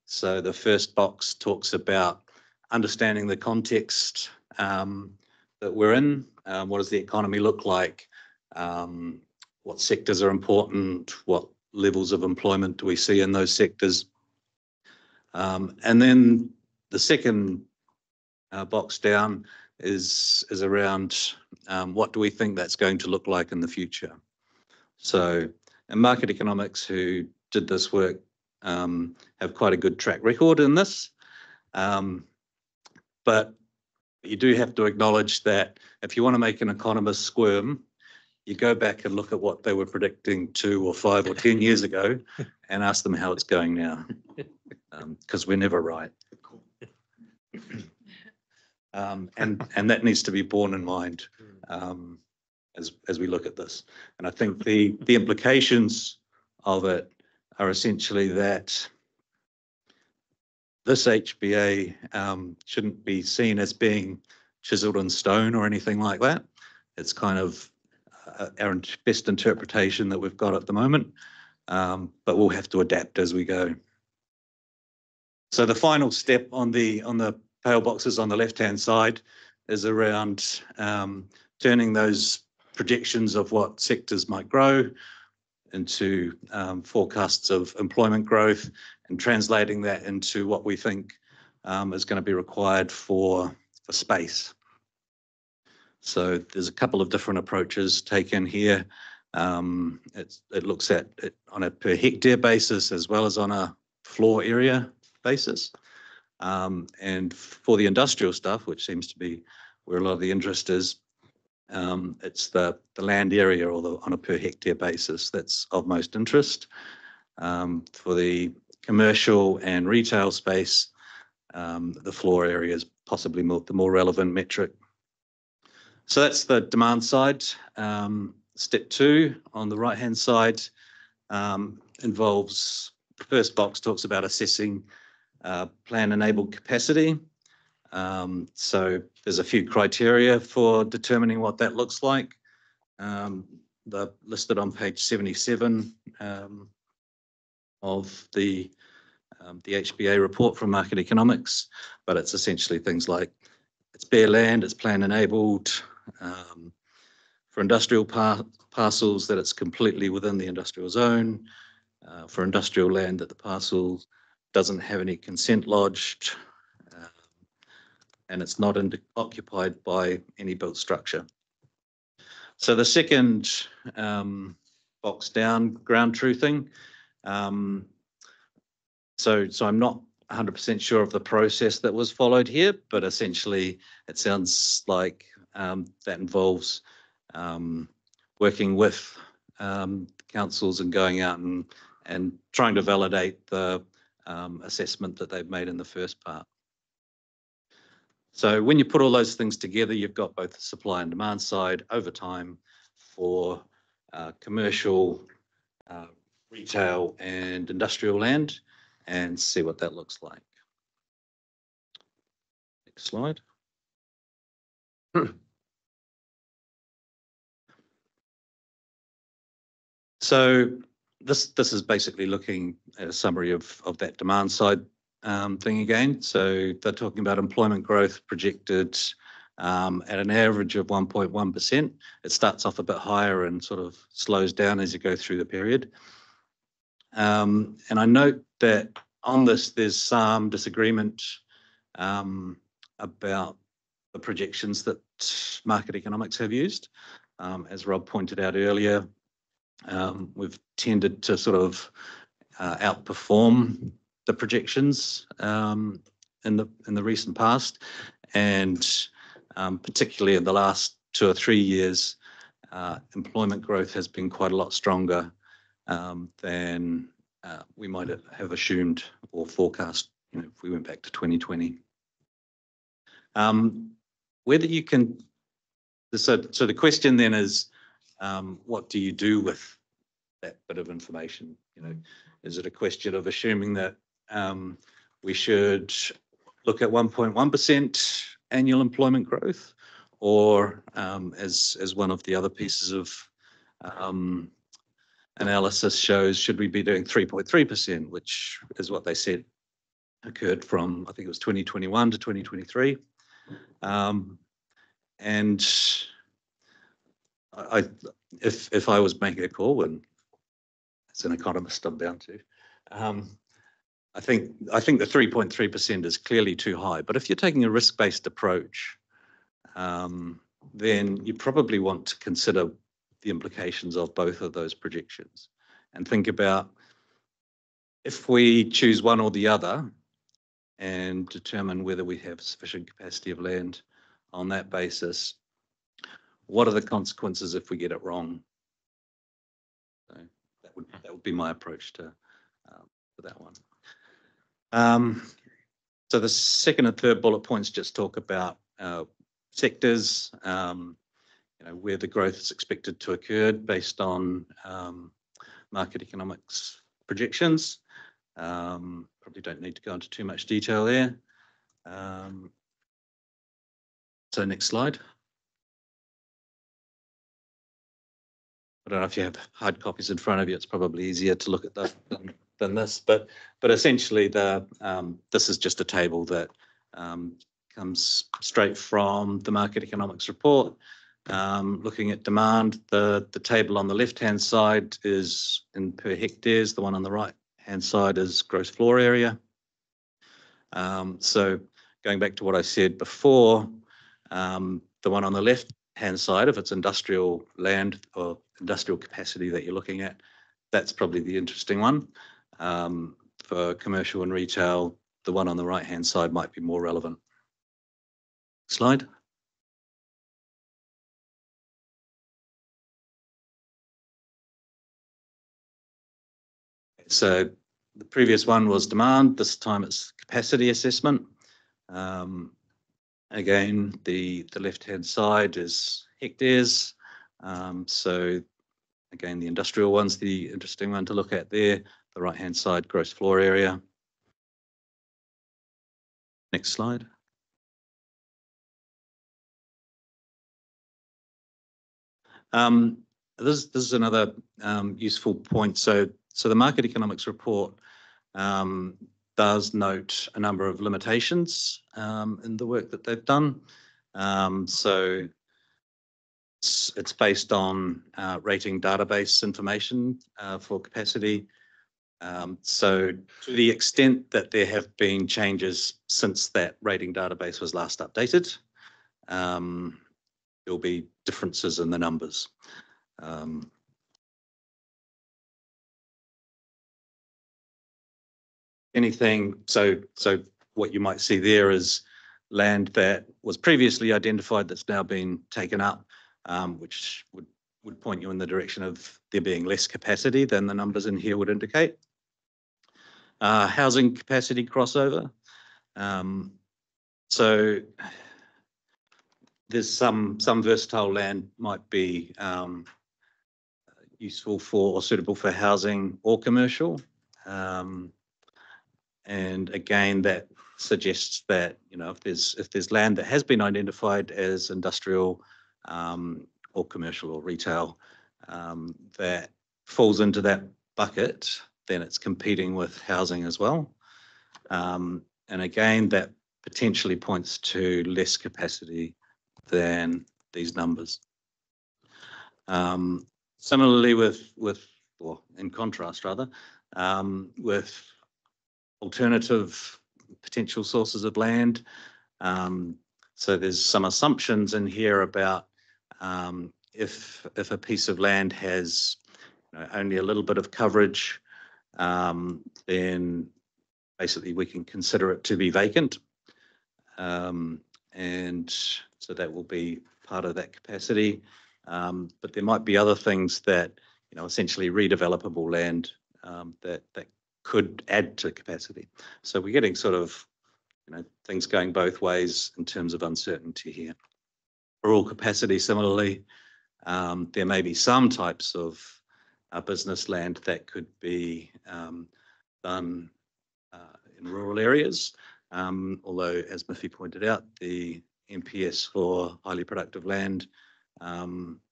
So the first box talks about understanding the context that we're in. What does the economy look like? What sectors are important? What levels of employment do we see in those sectors? And then the second box down is around what do we think that's going to look like in the future? So in market economics, who did this work have quite a good track record in this. But you do have to acknowledge that if you want to make an economist squirm, you go back and look at what they were predicting 2 or 5 or 10 years ago and ask them how it's going now, because we're never right. And that needs to be borne in mind as we look at this. And I think the implications of it are essentially that this HBA shouldn't be seen as being chiseled in stone or anything like that. It's kind of our best interpretation that we've got at the moment, but we'll have to adapt as we go. So the final step on the pale boxes on the left-hand side is around turning those projections of what sectors might grow into forecasts of employment growth and translating that into what we think is going to be required for space. So there's a couple of different approaches taken here. It looks at it on a per hectare basis as well as on a floor area basis. And for the industrial stuff, which seems to be where a lot of the interest is, it's the land area or on a per hectare basis that's of most interest. For the commercial and retail space, the floor area is possibly the more relevant metric. So that's the demand side. Step 2 on the right-hand side involves, the first box talks about assessing plan-enabled capacity. So there's a few criteria for determining what that looks like. They're listed on page 77 of the HBA report from Market Economics, but it's essentially things like it's bare land, it's plan-enabled, for industrial parcels that it's completely within the industrial zone, for industrial land that the parcel doesn't have any consent lodged, and it's not occupied by any built structure. So the second box down, ground truthing. So I'm not 100% sure of the process that was followed here, but essentially it sounds like that involves working with councils and going out and trying to validate the assessment that they've made in the first part. So when you put all those things together, you've got both the supply and demand side over time for commercial, retail and industrial land, and see what that looks like. Next slide. So this is basically looking at a summary of that demand side thing again. So they're talking about employment growth projected at an average of 1.1%. It starts off a bit higher and sort of slows down as you go through the period. And I note that on this, there's some disagreement about the projections that Market Economics have used. As Rob pointed out earlier, we've tended to sort of outperform the projections in the recent past, and particularly in the last 2 or 3 years, employment growth has been quite a lot stronger than we might have assumed or forecast, if we went back to 2020. Whether you can, so the question then is, what do you do with that bit of information? Is it a question of assuming that we should look at 1.1% annual employment growth, or as one of the other pieces of analysis shows, should we be doing 3.3%, which is what they said occurred from, I think it was 2021 to 2023. And if I was making a call, and as an economist I'm bound to, I think the 3.3% is clearly too high. But if you're taking a risk-based approach, then you probably want to consider the implications of both of those projections and think about, if we choose one or the other and determine whether we have sufficient capacity of land on that basis, what are the consequences if we get it wrong? So that would be my approach to that one. So the second and third bullet points just talk about sectors, where the growth is expected to occur based on market economics projections. Probably don't need to go into too much detail there. So next slide. I don't know if you have hard copies in front of you. It's probably easier to look at that than this. But essentially, this is just a table that comes straight from the market economics report. Looking at demand, the table on the left-hand side is in per hectares. The one on the right-hand side is gross floor area. So going back to what I said before, the one on the left-hand side, if it's industrial land or industrial capacity that you're looking at, that's probably the interesting one. For commercial and retail, the one on the right-hand side might be more relevant. Slide. So the previous one was demand. This time it's capacity assessment. Again, the left-hand side is hectares. So again, the industrial one's the interesting one to look at there. The right-hand side, gross floor area. Next slide. This is another useful point. So the market economics report does note a number of limitations in the work that they've done. So it's based on rating database information for capacity. So to the extent that there have been changes since that rating database was last updated, there'll be differences in the numbers. So what you might see there is land that was previously identified that's now been taken up, which would point you in the direction of there being less capacity than the numbers in here would indicate. Housing capacity crossover. So there's some versatile land might be useful for or suitable for housing or commercial. And again, that suggests that if there's land that has been identified as industrial or commercial or retail that falls into that bucket, then it's competing with housing as well. And again, that potentially points to less capacity than these numbers. Similarly or in contrast rather, with alternative potential sources of land. So there's some assumptions in here about if a piece of land has only a little bit of coverage, then basically we can consider it to be vacant. And so that will be part of that capacity. But there might be other things that, essentially redevelopable land that could add to capacity. So we're getting sort of, things going both ways in terms of uncertainty here. For all capacity, similarly, there may be some types of business land that could be done in rural areas. Although, as Miffy pointed out, the MPS for highly productive land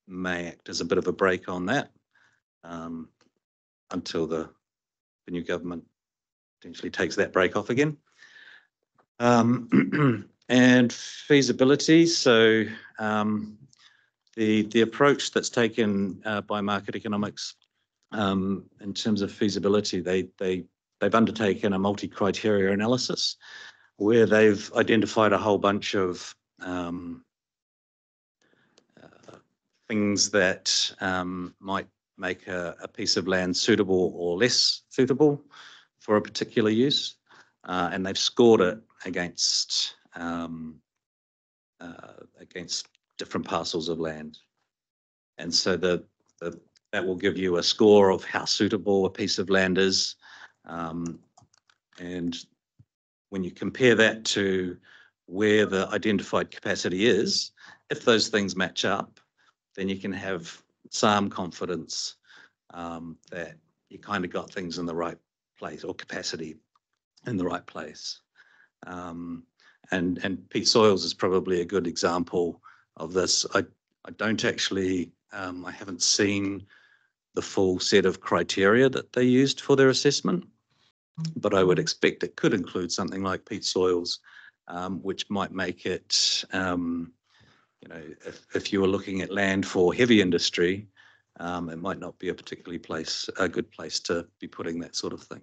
may act as a bit of a brake on that until the new government potentially takes that brake off again. And feasibility. So the approach that's taken by market economics in terms of feasibility, they've undertaken a multi-criteria analysis where they've identified a whole bunch of things that might make a piece of land suitable or less suitable for a particular use, and they've scored it against different parcels of land. And so that will give you a score of how suitable a piece of land is. And when you compare that to where the identified capacity is, if those things match up, then you can have some confidence that you kind of got things in the right place, or capacity in the right place. And peat soils is probably a good example of this. I don't actually, I haven't seen the full set of criteria that they used for their assessment, but I would expect it could include something like peat soils, which might make it, you know, if you were looking at land for heavy industry, it might not be a good place to be putting that sort of thing.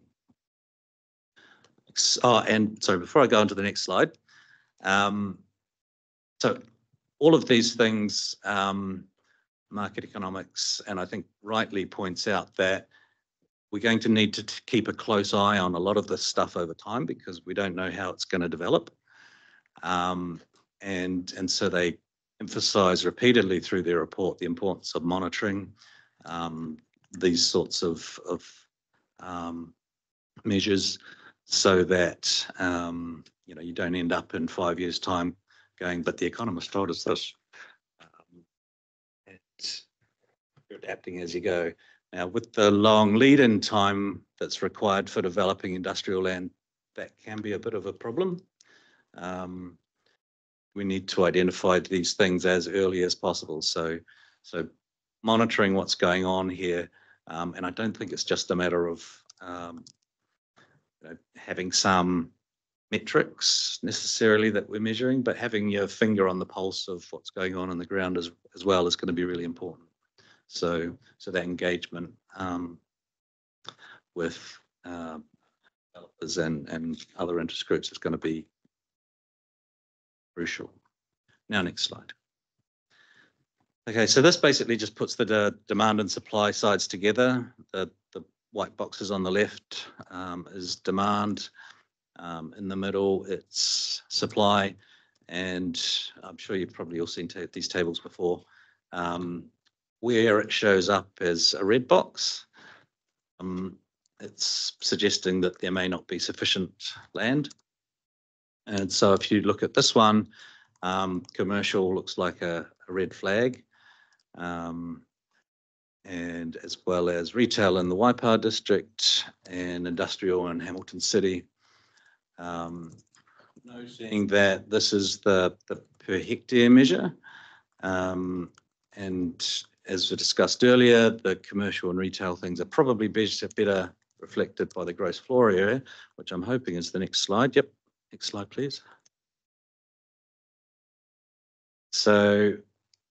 Oh, and sorry, before I go on to the next slide. So all of these things, market economics, and I think rightly points out that we're going to need to keep a close eye on a lot of this stuff over time, because we don't know how it's going to develop. And so they emphasize repeatedly through their report the importance of monitoring these sorts of measures, so that you know, you don't end up in 5 years' time going, but the economist told us this. And you're adapting as you go. Now, with the long lead-in time that's required for developing industrial land, that can be a bit of a problem. We need to identify these things as early as possible. So monitoring what's going on here, and I don't think it's just a matter of you know, having some metrics necessarily that we're measuring, but having your finger on the pulse of what's going on the ground as well is going to be really important. So that engagement with developers and other interest groups is going to be crucial. Now, next slide. Okay, so this basically just puts the demand and supply sides together. The white boxes on the left is demand. In the middle, it's supply. And I'm sure you've probably all seen these tables before. Where it shows up as a red box, it's suggesting that there may not be sufficient land. And so if you look at this one, commercial looks like a red flag, and as well as retail in the Waipa district and industrial in Hamilton City. Noting that this is the per hectare measure, and as we discussed earlier, the commercial and retail things are probably better reflected by the gross floor area, which I'm hoping is the next slide. Yep, next slide, please. So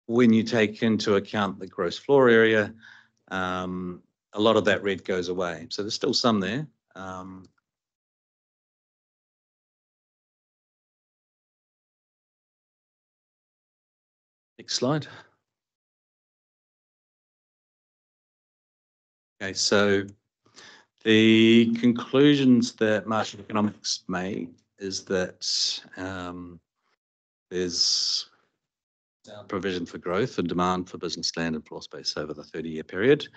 when you take into account the gross floor area, a lot of that red goes away. So there's still some there. Next slide. Okay, so the conclusions that market economics made is that there's provision for growth and demand for business land and floor space over the 30-year period,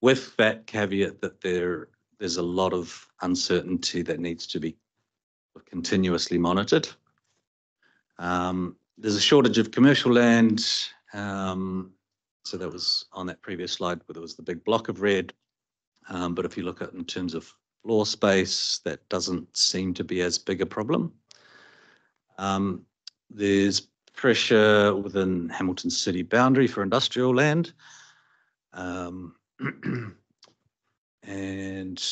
with that caveat that there's a lot of uncertainty that needs to be continuously monitored. There's a shortage of commercial land. So that was on that previous slide where there was the big block of red. But if you look at it in terms of floor space, that doesn't seem to be as big a problem. There's pressure within Hamilton City boundary for industrial land. And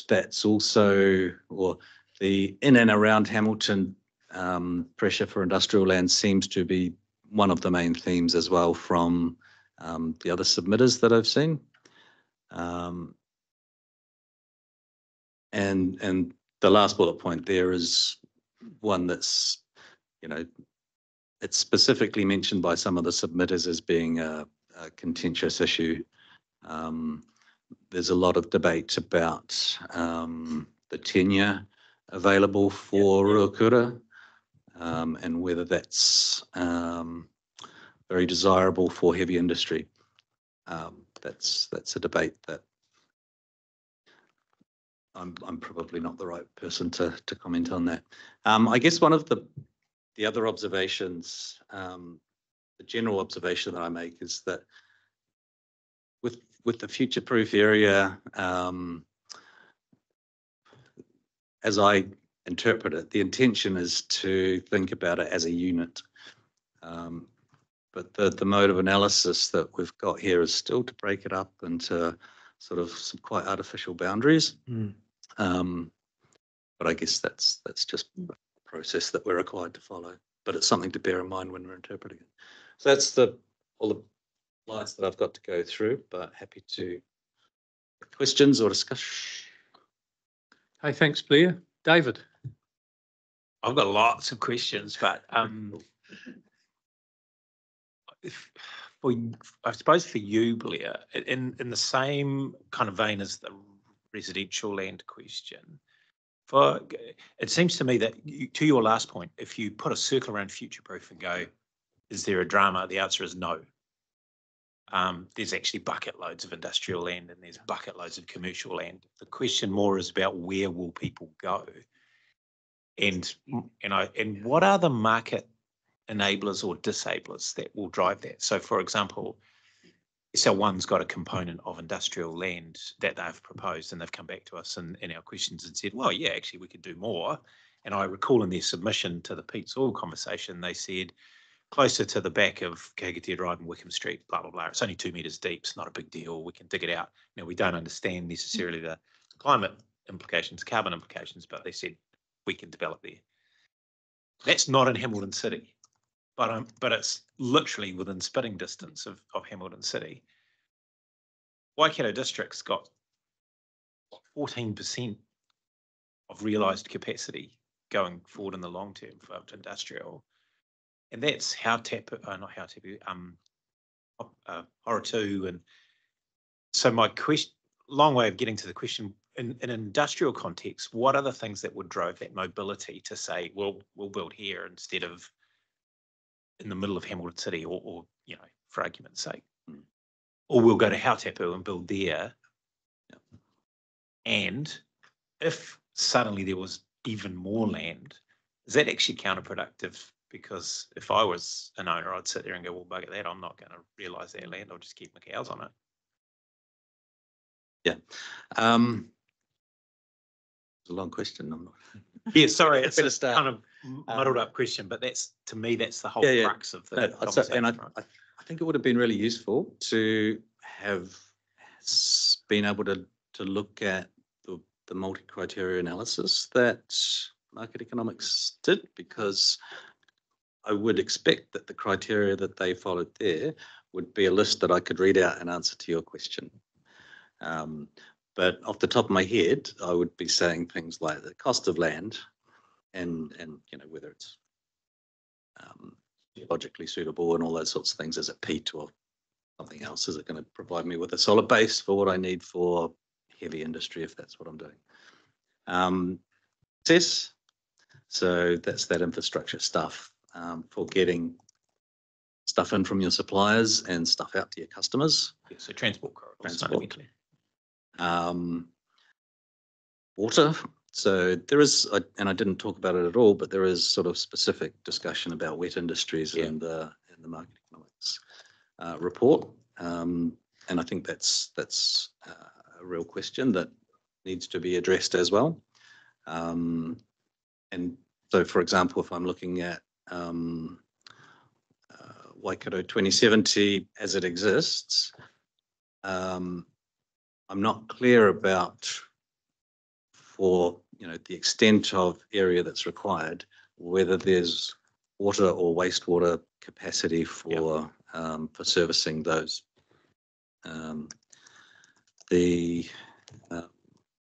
that's also, or the in and around Hamilton pressure for industrial land seems to be one of the main themes as well from the other submitters that I've seen. And the last bullet point there is one that's, you know, it's specifically mentioned by some of the submitters as being a contentious issue. There's a lot of debate about the tenure available for Ruakura, and whether that's very desirable for heavy industry. That's a debate that I'm probably not the right person to comment on that. I guess one of the other observations, the general observation that I make is that with the future-proof area, as I interpret it, the intention is to think about it as a unit. But the mode of analysis that we've got here is still to break it up into sort of some quite artificial boundaries. But I guess that's just a process that we're required to follow. But it's something to bear in mind when we're interpreting it. So that's all the slides that I've got to go through, but happy to questions or discussion. Hey, thanks, Blair. David. I've got lots of questions, but I suppose for you, Blair, in the same kind of vein as the residential land question, it seems to me that to your last point, if you put a circle around future-proof and go, is there a drama? The answer is no. There's actually bucket loads of industrial land and there's bucket loads of commercial land. The question more is about where will people go, and what are the market enablers or disablers that will drive that. So, for example, SL1's got a component of industrial land that they've proposed, and they've come back to us in our questions and said, well, yeah, actually, we could do more. And I recall in their submission to the Pete Soil conversation, they said, closer to the back of Karakia Drive and Wickham Street, blah, blah, blah. It's only 2 metres deep. It's not a big deal. We can dig it out. Now, we don't understand necessarily the climate implications, carbon implications, but they said we can develop there. That's not in Hamilton City, but it's literally within spitting distance of Hamilton City. Waikato District's got 14% of realised capacity going forward in the long term for industrial. And that's Horatu. And so my question, long way of getting to the question, in an industrial context, what are the things that would drive that mobility to say, well, we'll build here instead of in the middle of Hamilton City or you know, for argument's sake, or we'll go to Hautapu and build there. And if suddenly there was even more land, is that actually counterproductive? Because if I was an owner, I'd sit there and go, well, bugger that, I'm not going to realise that land, I'll just keep my cows on it. Yeah. It's a long question. I'm not. Yeah, sorry, it's a kind of muddled up question, but that's, to me, that's the whole crux of the conversation. And I think it would have been really useful to have been able to look at the multi-criteria analysis that market economics did, because I would expect that the criteria that they followed there would be a list that I could read out and answer to your question. But off the top of my head, I would be saying things like the cost of land and you know, whether it's logically suitable and all those sorts of things. Is it peat or something else? Is it going to provide me with a solid base for what I need for heavy industry, if that's what I'm doing? Access. So that's that infrastructure stuff for getting stuff in from your suppliers and stuff out to your customers. Yeah, so transport corridors. Transport. Water. So there is, and I didn't talk about it at all, but there is sort of specific discussion about wet industries in the market economics report, and I think that's a real question that needs to be addressed as well. And so, for example, if I'm looking at Waikato 2070 as it exists, I'm not clear about, for the extent of area that's required, whether there's water or wastewater capacity for servicing those.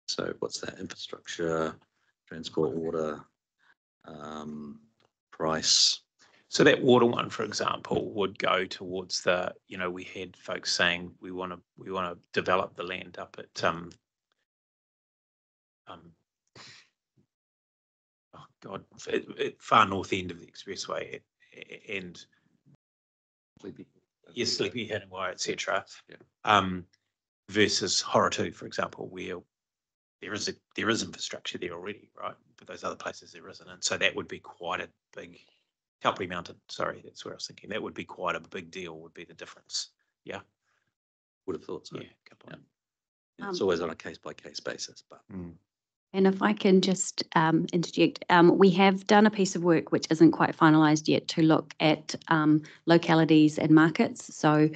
So what's that? Infrastructure, transport, water, price. So that water one, for example, would go towards the, we had folks saying we want to develop the land up at far north end of the expressway, and yes, Sleepy Head and Wire, etc. Versus Horatu, for example, where there is infrastructure there already, right? But those other places there isn't, and so that would be quite a big. Telbury Mountain, sorry, that's where I was thinking. That would be quite a big deal. Would be the difference. Yeah, would have thought so. Yeah, good point. It's always on a case by case basis, but. And if I can just interject, we have done a piece of work which isn't quite finalised yet to look at localities and markets. So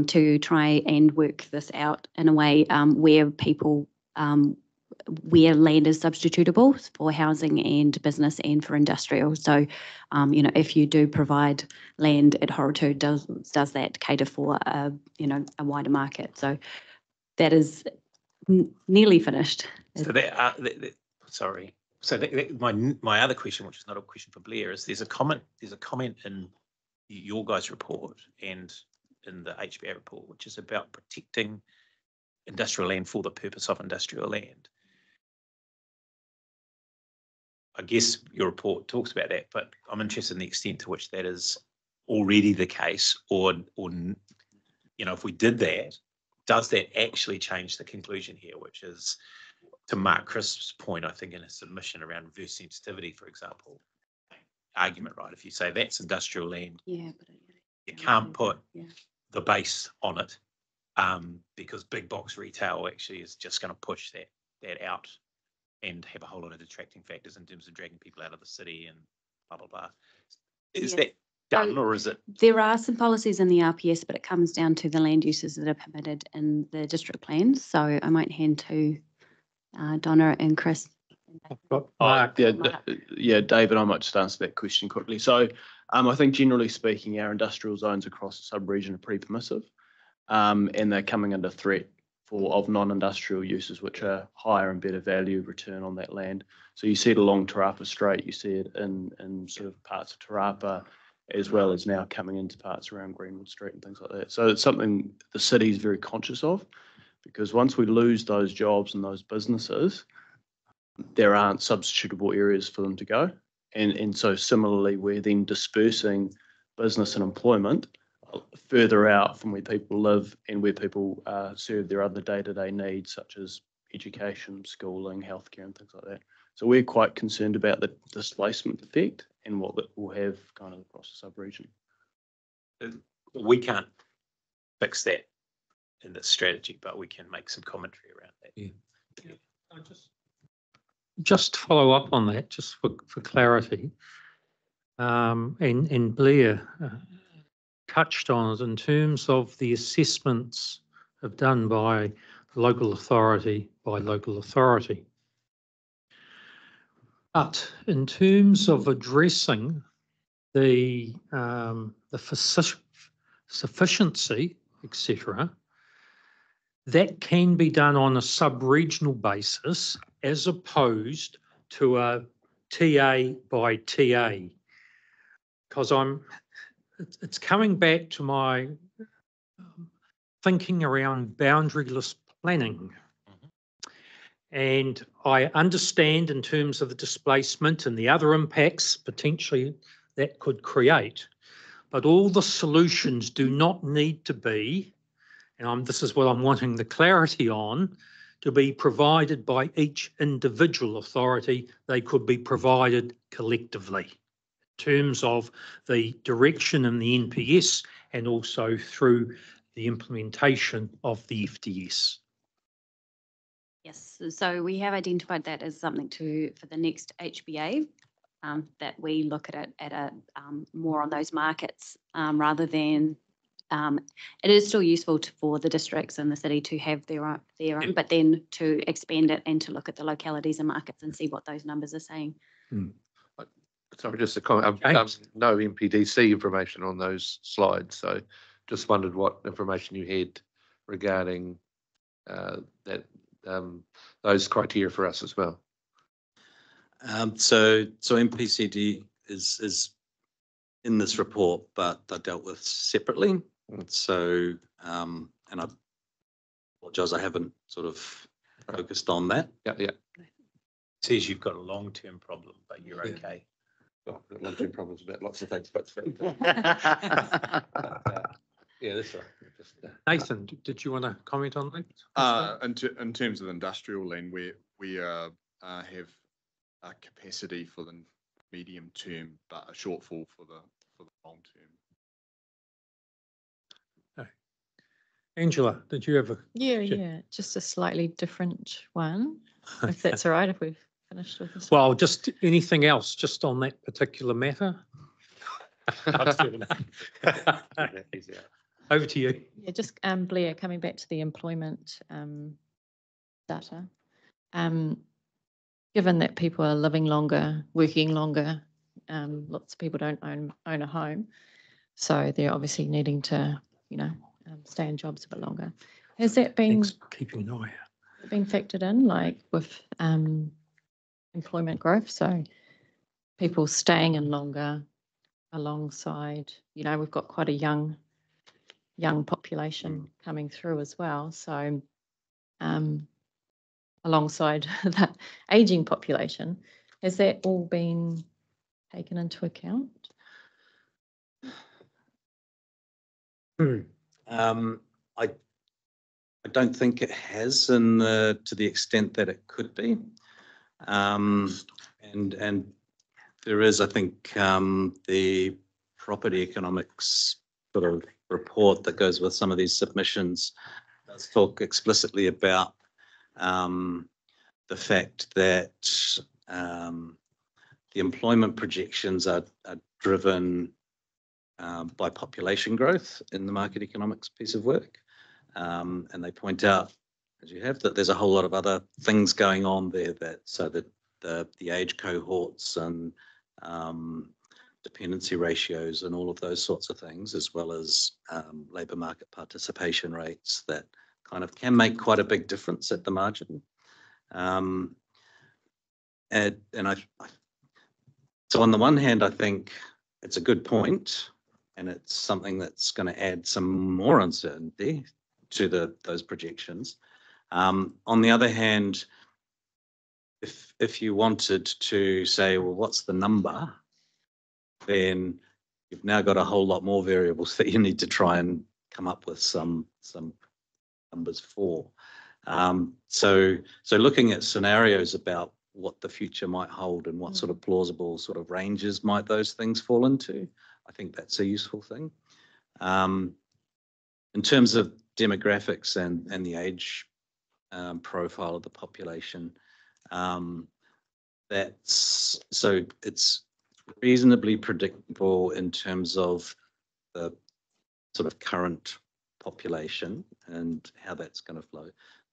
to try and work this out in a way where people, where land is substitutable for housing and business and for industrial. So, you know, if you do provide land at Horatu, does that cater for a wider market? So that is nearly finished. So sorry. So my other question, which is not a question for Blair, is there's a comment in your guys' report and in the HBA report, which is about protecting industrial land for the purpose of industrial land. I guess your report talks about that, but I'm interested in the extent to which that is already the case, or if we did that, does that actually change the conclusion here, which is, to Mark Crisp's point, I think in his submission around reverse sensitivity, for example, argument, right? If you say that's industrial land, you can't put the base on it because big box retail actually is just going to push that out and have a whole lot of detracting factors in terms of dragging people out of the city and blah, blah, blah. Is that done, or is it? There are some policies in the RPS, but it comes down to the land uses that are permitted in the district plans. So I might hand to Donna and Chris. David, I might just answer that question quickly. So I think generally speaking, our industrial zones across the sub-region are pretty permissive, and they're coming under threat of non-industrial uses, which are higher and better value return on that land. So you see it along Te Rapa Strait, you see it in sort of parts of Te Rapa, as well as now coming into parts around Greenwood Street and things like that. So it's something the city is very conscious of, because once we lose those jobs and those businesses, there aren't substitutable areas for them to go. And so similarly, we're then dispersing business and employment further out from where people live and where people serve their other day-to-day needs, such as education, schooling, healthcare, and things like that. So we're quite concerned about the displacement effect and what that will have kind of across the sub-region. We can't fix that in this strategy, but we can make some commentary around that. Yeah. Just to follow up on that, just for clarity, and Blair touched on it in terms of the assessments done by local authority But in terms of addressing the sufficiency, etc., that can be done on a sub-regional basis as opposed to a TA by TA. Because it's coming back to my thinking around boundaryless planning. And I understand in terms of the displacement and the other impacts potentially that could create, but all the solutions do not need to be, and this is what I'm wanting the clarity on, to be provided by each individual authority. They could be provided collectively in terms of the direction in the NPS and also through the implementation of the FDS. Yes, so we have identified that as something for the next HBA, that we look at it at a more on those markets rather than. It is still useful for the districts and the city to have their own, but then to expand it and to look at the localities and markets and see what those numbers are saying. Sorry, just a comment. I've no MPDC information on those slides, so just wondered what information you had regarding those criteria for us as well. So MPCD is in this report, but they're dealt with separately. So, and I apologise, I haven't sort of focused on that. Yeah. It says you've got a long-term problem, but you're okay. Well, long-term problems about lots of things, but yeah, that's right. Just, Nathan, did you want to comment on that? In terms of industrial land, we have a capacity for the medium term, but a shortfall for the long term. Angela, did you have a? Yeah, just a slightly different one, if that's all right, if we've finished with this. Well, just anything else, just on that particular matter? Over to you. Yeah, just Blair, coming back to the employment data. Given that people are living longer, working longer, lots of people don't own a home, so they're obviously needing to, stay in jobs a bit longer. Has that been keeping an eye out? Been factored in, like with employment growth? So people staying in longer alongside, we've got quite a young population coming through as well. So alongside that aging population, has that all been taken into account? I don't think it has to the extent that it could be. And there is, I think, the property economics sort of report that goes with some of these submissions does talk explicitly about the fact that the employment projections are driven by population growth in the market economics piece of work. And they point out, as you have, that there's a whole lot of other things going on there so that the age cohorts and dependency ratios and all of those sorts of things, as well as labour market participation rates, that kind of can make quite a big difference at the margin. So on the one hand, I think it's a good point, and it's something that's going to add some more uncertainty to those projections. On the other hand, if you wanted to say, well, what's the number, then you've now got a whole lot more variables that you need to try and come up with some numbers for. So looking at scenarios about what the future might hold and what sort of plausible sort of ranges might those things fall into, I think that's a useful thing. In terms of demographics and the age profile of the population, it's reasonably predictable in terms of the sort of current population and how that's going to flow.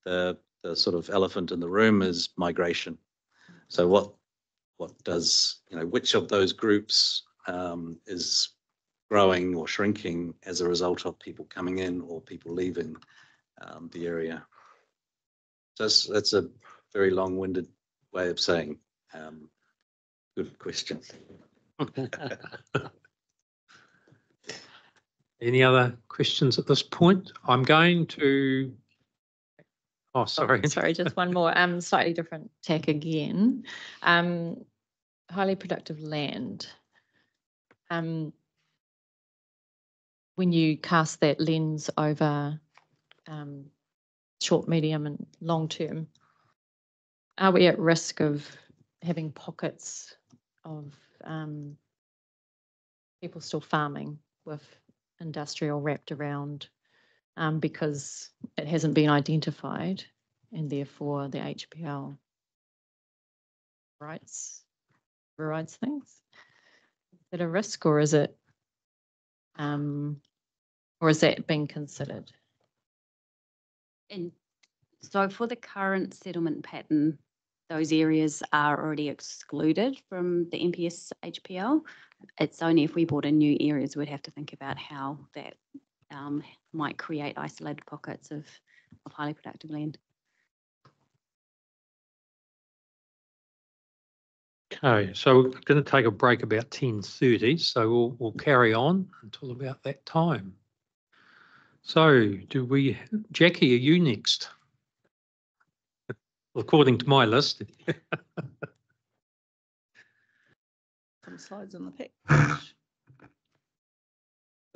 The sort of elephant in the room is migration. So what does, which of those groups is growing or shrinking as a result of people coming in or people leaving the area? So that's a very long-winded way of saying good question. Any other questions at this point? I'm going to. Oh, sorry. Sorry, just one more. Slightly different tack again. Highly productive land. When you cast that lens over short, medium, and long term, are we at risk of having pockets of people still farming with industrial wrapped around because it hasn't been identified, and therefore the HPL overrides things? Is it a risk, or is that being considered? And so for the current settlement pattern, those areas are already excluded from the NPS HPL. It's only if we brought in new areas we'd have to think about how that might create isolated pockets of highly productive land. Okay, so we're going to take a break about 10:30, so we'll carry on until about that time. So Jackie, are you next? According to my list. some slides in the pack. That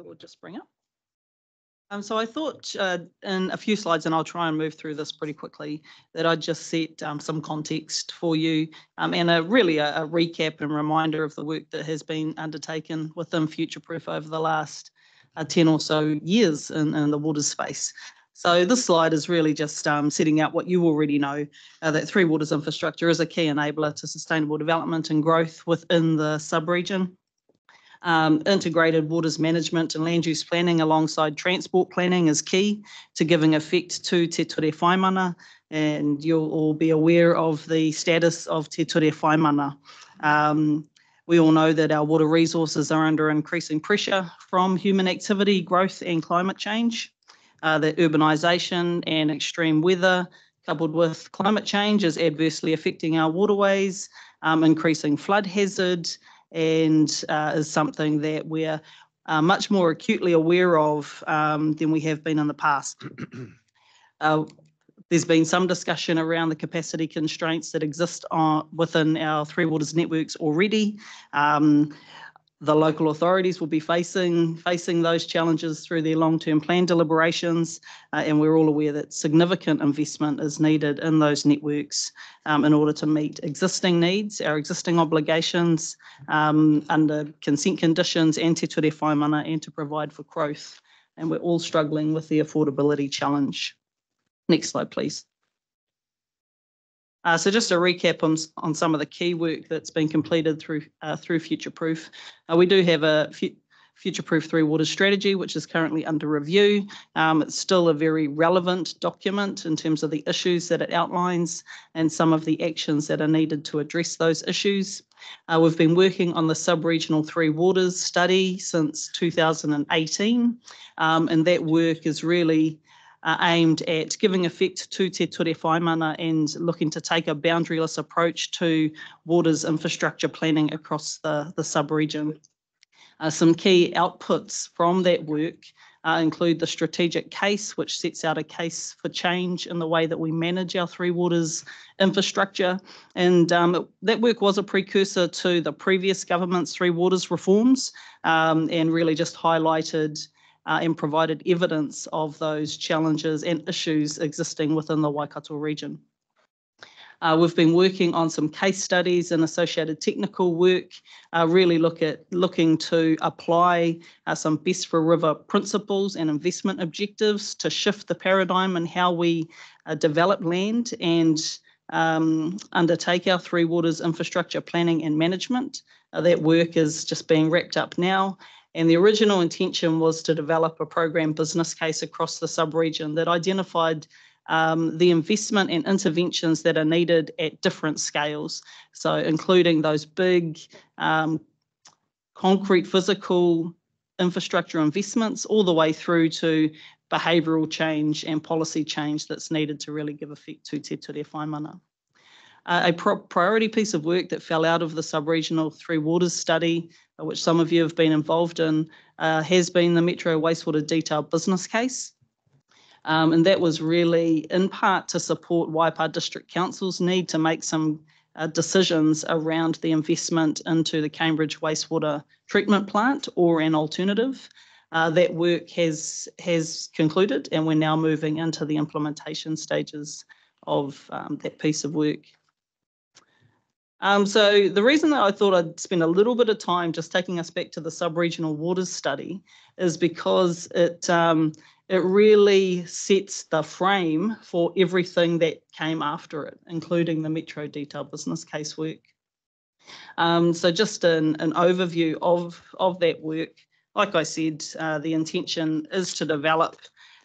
we'll just bring up. So I thought in a few slides, and I'll try and move through this pretty quickly, that I'd just set some context for you and really a recap and reminder of the work that has been undertaken within Future Proof over the last 10 or so years in the water space. So this slide is really just setting out what you already know, that Three Waters infrastructure is a key enabler to sustainable development and growth within the sub-region. Integrated waters management and land use planning alongside transport planning is key to giving effect to Te Ture Whaimana, and you'll all be aware of the status of Te Ture Whaimana. We all know that our water resources are under increasing pressure from human activity, growth and climate change. That urbanisation and extreme weather coupled with climate change is adversely affecting our waterways, increasing flood hazard, and is something that we're much more acutely aware of than we have been in the past. There's been some discussion around the capacity constraints that exist within our Three Waters networks already. The local authorities will be facing those challenges through their long-term plan deliberations, and we're all aware that significant investment is needed in those networks in order to meet existing needs, our existing obligations under consent conditions and Te Ture Whaimana, and to provide for growth. And we're all struggling with the affordability challenge. Next slide, please. So just a recap on some of the key work that's been completed through Future Proof. We do have a Future Proof Three Waters strategy, which is currently under review. It's still a very relevant document in terms of the issues that it outlines and some of the actions that are needed to address those issues. We've been working on the sub-regional Three Waters study since 2018, and that work is really aimed at giving effect to Te Ture Whaimana and looking to take a boundaryless approach to waters infrastructure planning across the sub-region. Some key outputs from that work include the strategic case, which sets out a case for change in the way that we manage our Three Waters infrastructure. And that work was a precursor to the previous government's Three Waters reforms and really just highlighted and provided evidence of those challenges and issues existing within the Waikato region. We've been working on some case studies and associated technical work, really looking to apply some best for river principles and investment objectives to shift the paradigm in how we develop land and undertake our Three Waters infrastructure planning and management. That work is just being wrapped up now. And the original intention was to develop a program business case across the sub-region that identified the investment and interventions that are needed at different scales. So including those big concrete physical infrastructure investments all the way through to behavioural change and policy change that's needed to really give effect to Te Ture Whaimana. A priority piece of work that fell out of the sub-regional Three Waters study, which some of you have been involved in, has been the Metro Wastewater Detailed Business Case. And that was really in part to support Waipa District Council's need to make some decisions around the investment into the Cambridge Wastewater Treatment Plant or an alternative. That work has concluded, and we're now moving into the implementation stages of that piece of work. So the reason that I thought I'd spend a little bit of time just taking us back to the sub-regional waters study is because it really sets the frame for everything that came after it, including the Metro Detailed Business Case work. So just an overview of that work. Like I said, the intention is to develop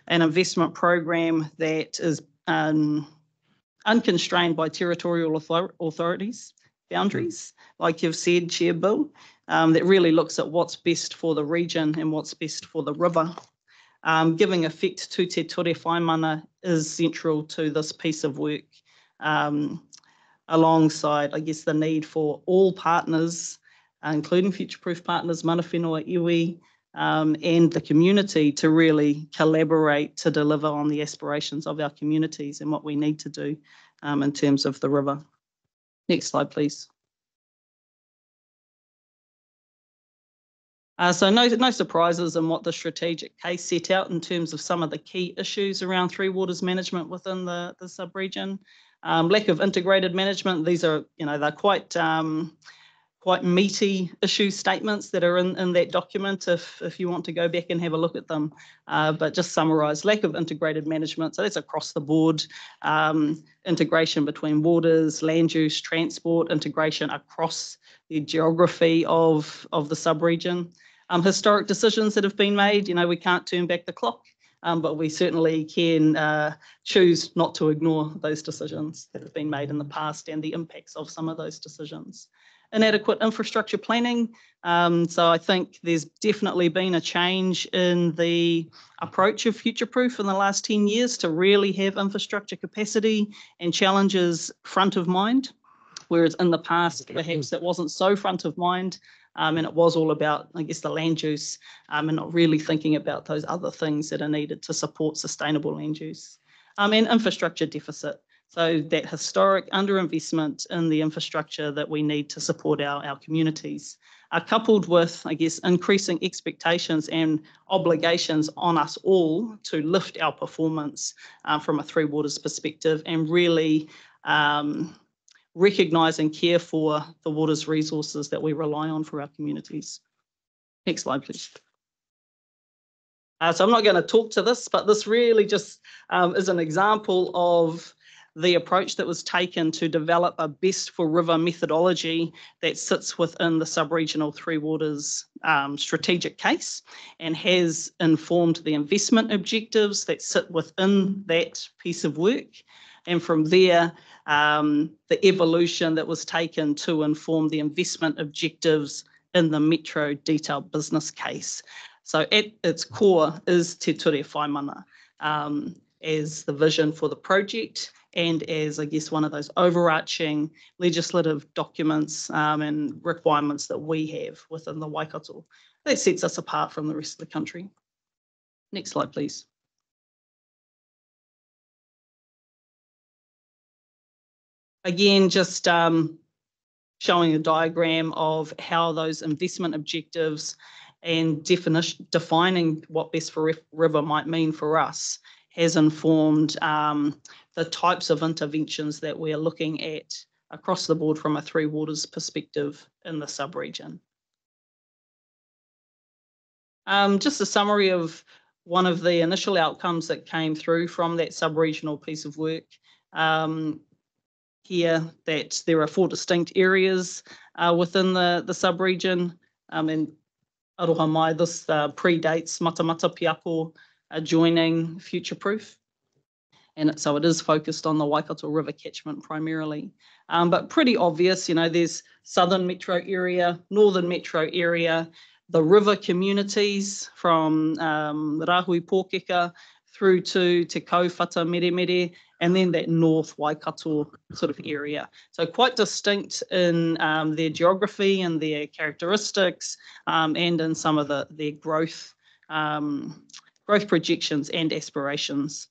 an investment program that is unconstrained by territorial authorities, boundaries, like you've said, Chair Bill, that really looks at what's best for the region and what's best for the river. Giving effect to Te Ture Whaimana is central to this piece of work, alongside, I guess, the need for all partners, including future-proof partners, mana whenua iwi, and the community to really collaborate to deliver on the aspirations of our communities and what we need to do in terms of the river. Next slide, please. So no surprises in what the strategic case set out in terms of some of the key issues around Three Waters management within the sub-region. Lack of integrated management, these are, they're quite meaty issue statements that are in that document if you want to go back and have a look at them. But just summarise, lack of integrated management, so that's across the board, integration between waters, land use, transport, integration across the geography of the sub-region. Historic decisions that have been made, we can't turn back the clock, but we certainly can choose not to ignore those decisions that have been made in the past and the impacts of some of those decisions. Inadequate infrastructure planning. So I think there's definitely been a change in the approach of future-proof in the last 10 years to really have infrastructure capacity and challenges front of mind, whereas in the past, perhaps it wasn't so front of mind, and it was all about, I guess, the land use and not really thinking about those other things that are needed to support sustainable land use. And infrastructure deficit. So that historic underinvestment in the infrastructure that we need to support our communities, coupled with, I guess, increasing expectations and obligations on us all to lift our performance from a Three Waters perspective and really recognise and care for the waters resources that we rely on for our communities. Next slide, please. So I'm not going to talk to this, but this really just is an example of the approach that was taken to develop a best for river methodology that sits within the sub-regional Three Waters strategic case and has informed the investment objectives that sit within that piece of work. And from there, the evolution that was taken to inform the investment objectives in the Metro detailed business case. So at its core is Te Ture Whaimana as the vision for the project and as, I guess, one of those overarching legislative documents and requirements that we have within the Waikato. That sets us apart from the rest of the country. Next slide, please. Again, just showing a diagram of how those investment objectives and defining what best for river might mean for us has informed the types of interventions that we're looking at across the board from a Three Waters perspective in the sub-region. Just a summary of one of the initial outcomes that came through from that sub-regional piece of work. Here that there are 4 distinct areas within the sub-region, and aroha mai, this predates Matamata Piako joining future-proof. And so it is focused on the Waikato River catchment primarily. But pretty obvious, there's southern metro area, northern metro area, the river communities from Rahui Pōkeka through to Te Kauwhata Meremere, and then that North Waikato sort of area. So quite distinct in their geography and their characteristics and in some of their growth projections and aspirations.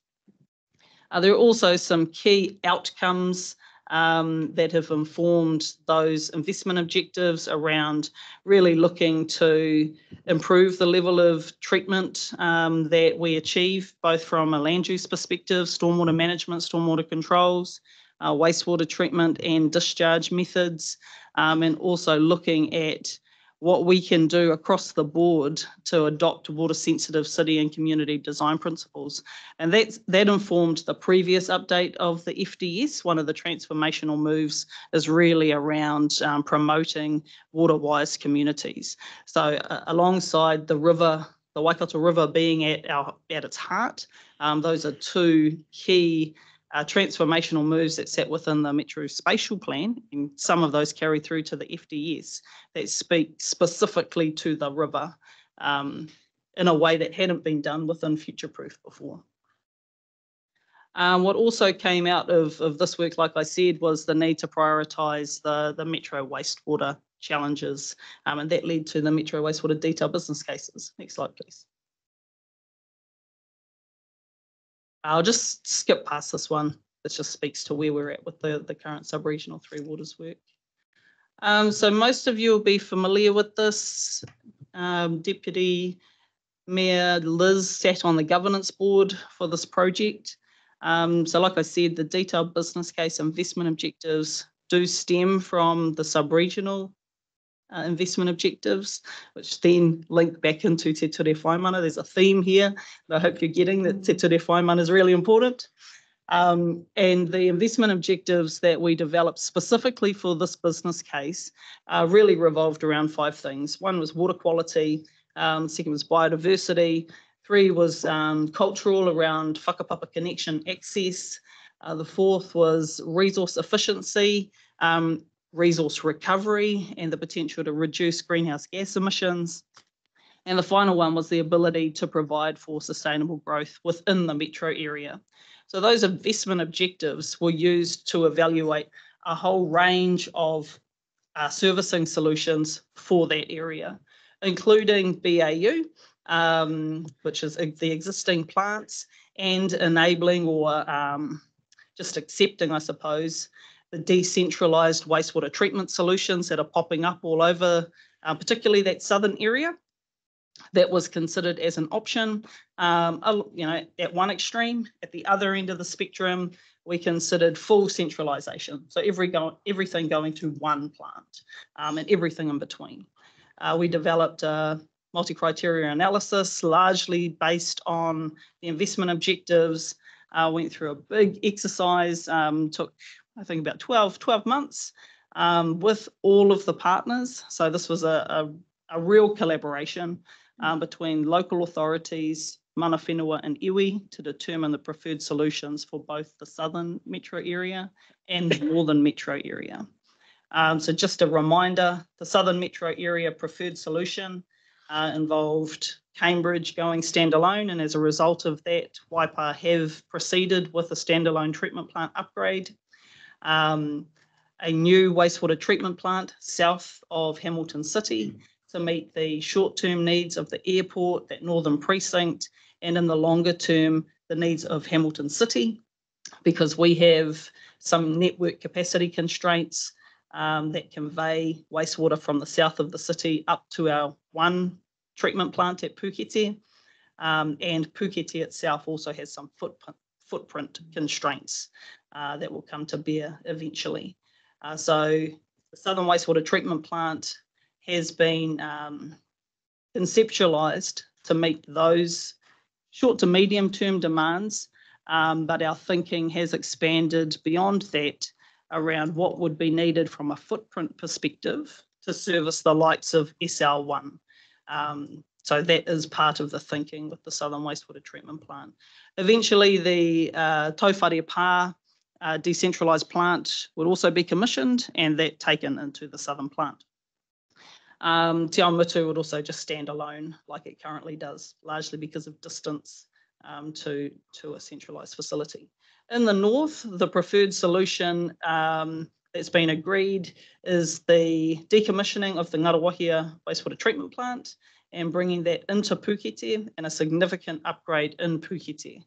There are also some key outcomes that have informed those investment objectives around really looking to improve the level of treatment that we achieve, both from a land use perspective, stormwater management, stormwater controls, wastewater treatment and discharge methods, and also looking at what we can do across the board to adopt water-sensitive city and community design principles. And that informed the previous update of the FDS. One of the transformational moves is really around promoting water-wise communities. So alongside the river, the Waikato River being at its heart, those are 2 key transformational moves that sat within the Metro Spatial Plan, and some of those carry through to the FDS that speak specifically to the river in a way that hadn't been done within future-proof before. What also came out of this work, like I said, was the need to prioritise the Metro wastewater challenges, and that led to the Metro wastewater detailed business cases. Next slide, please. I'll just skip past this one. It just speaks to where we're at with the current sub-regional Three Waters work. So most of you will be familiar with this. Deputy Mayor Liz sat on the governance board for this project. So like I said, the detailed business case investment objectives do stem from the sub-regional investment objectives, which then link back into Te Ture Whaimana. There's a theme here that I hope you're getting, that Te Ture Whaimana is really important. And the investment objectives that we developed specifically for this business case really revolved around 5 things. One was water quality, second was biodiversity, 3 was cultural around whakapapa connection access, the 4th was resource efficiency, resource recovery and the potential to reduce greenhouse gas emissions. And the final one was the ability to provide for sustainable growth within the metro area. So those investment objectives were used to evaluate a whole range of servicing solutions for that area, including BAU, which is the existing plants, and enabling or just accepting, I suppose, the decentralised wastewater treatment solutions that are popping up all over, particularly that southern area. That was considered as an option, at one extreme. At the other end of the spectrum, we considered full centralisation. So everything going to one plant and everything in between. We developed a multi-criteria analysis, largely based on the investment objectives. Went through a big exercise, took I think about 12 months with all of the partners. So this was a real collaboration between local authorities, mana whenua and iwi to determine the preferred solutions for both the southern metro area and the northern metro area. So just a reminder, the southern metro area preferred solution involved Cambridge going standalone, and as a result of that, Waipa have proceeded with a standalone treatment plant upgrade. A new wastewater treatment plant south of Hamilton City to meet the short-term needs of the airport, that northern precinct, and in the longer term, the needs of Hamilton City, because we have some network capacity constraints that convey wastewater from the south of the city up to our one treatment plant at Pukete. And Pukete itself also has some footprint constraints that will come to bear eventually. So the Southern Wastewater Treatment Plant has been conceptualised to meet those short to medium term demands, but our thinking has expanded beyond that around what would be needed from a footprint perspective to service the likes of SL1. So that is part of the thinking with the Southern Wastewater Treatment Plant. Eventually, the Tauwhare Pā decentralised plant would also be commissioned and that taken into the southern plant. Te Awamutu would also just stand alone like it currently does, largely because of distance to a centralised facility. In the north, the preferred solution that's been agreed is the decommissioning of the Ngarawahia wastewater treatment plant and bringing that into Pukete and a significant upgrade in Pukete.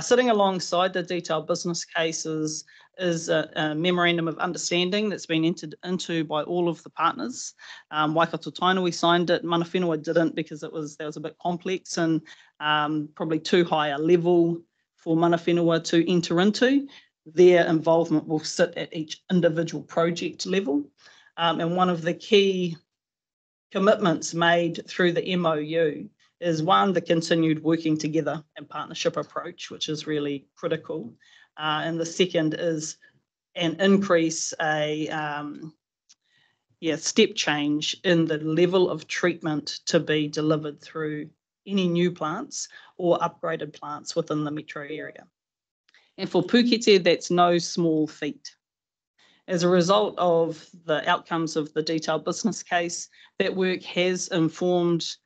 Sitting alongside the detailed business cases is a memorandum of understanding that's been entered into by all of the partners. Waikato Tainui signed it, mana whenua didn't because that was a bit complex and probably too high a level for mana whenua to enter into. Their involvement will sit at each individual project level. And one of the key commitments made through the MOU is one, the continued working together and partnership approach, which is really critical. And the second is an increase, step change in the level of treatment to be delivered through any new plants or upgraded plants within the metro area. And for Pukete, that's no small feat. As a result of the outcomes of the detailed business case, that work has informed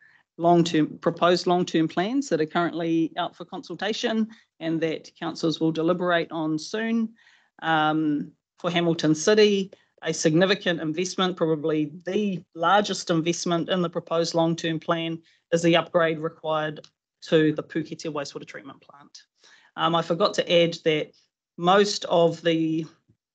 proposed long-term plans that are currently out for consultation and that councils will deliberate on soon. For Hamilton City, a significant investment, probably the largest investment in the proposed long-term plan, is the upgrade required to the Pukete wastewater treatment plant. I forgot to add that most of the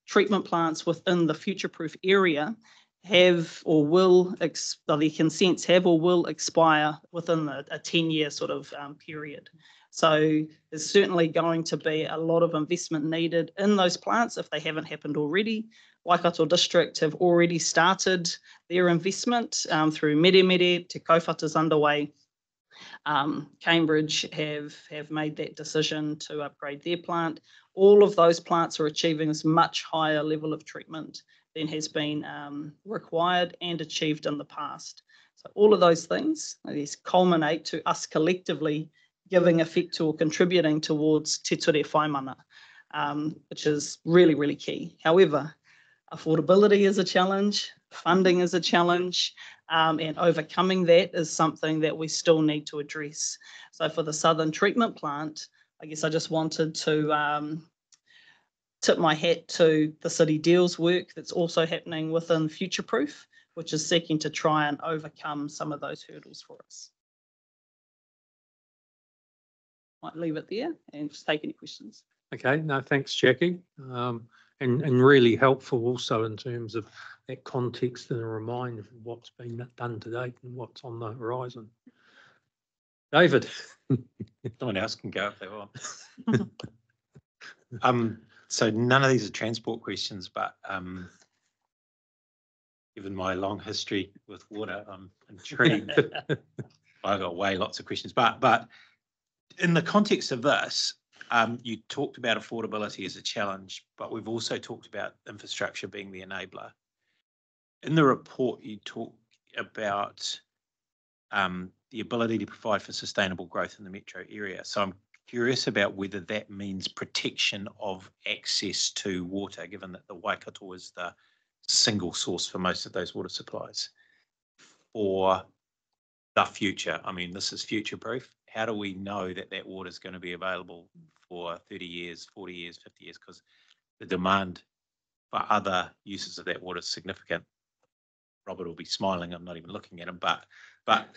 treatment plants within the future-proof area have or will, the consents have or will expire within a 10-year sort of period. So there's certainly going to be a lot of investment needed in those plants if they haven't happened already. Waikato District have already started their investment through Mere Mere, Te Kaupata's underway. Cambridge have made that decision to upgrade their plant. All of those plants are achieving this much higher level of treatment than has been required and achieved in the past. So all of those things, these culminate to us collectively giving effect to or contributing towards te ture whaimana, which is really, really key. However, affordability is a challenge, funding is a challenge, and overcoming that is something that we still need to address. So for the Southern Treatment Plant, I guess I just wanted to tip my hat to the City Deals work that's also happening within Future Proof, which is seeking to try and overcome some of those hurdles for us. Might leave it there and just take any questions. Okay, no, thanks, Jackie. And really helpful also in terms of that context and a reminder of what's been done to date and what's on the horizon. David. Someone else can go if they want. So none of these are transport questions, but given my long history with water, I'm intrigued. I've got lots of questions, but in the context of this, you talked about affordability as a challenge, but we've also talked about infrastructure being the enabler. In the report, you talk about the ability to provide for sustainable growth in the metro area. So I'm curious about whether that means protection of access to water, given that the Waikato is the single source for most of those water supplies for the future. I mean, this is future proof. How do we know that that water is going to be available for 30 years, 40 years, 50 years? Because the demand for other uses of that water is significant. Robert will be smiling. I'm not even looking at him, but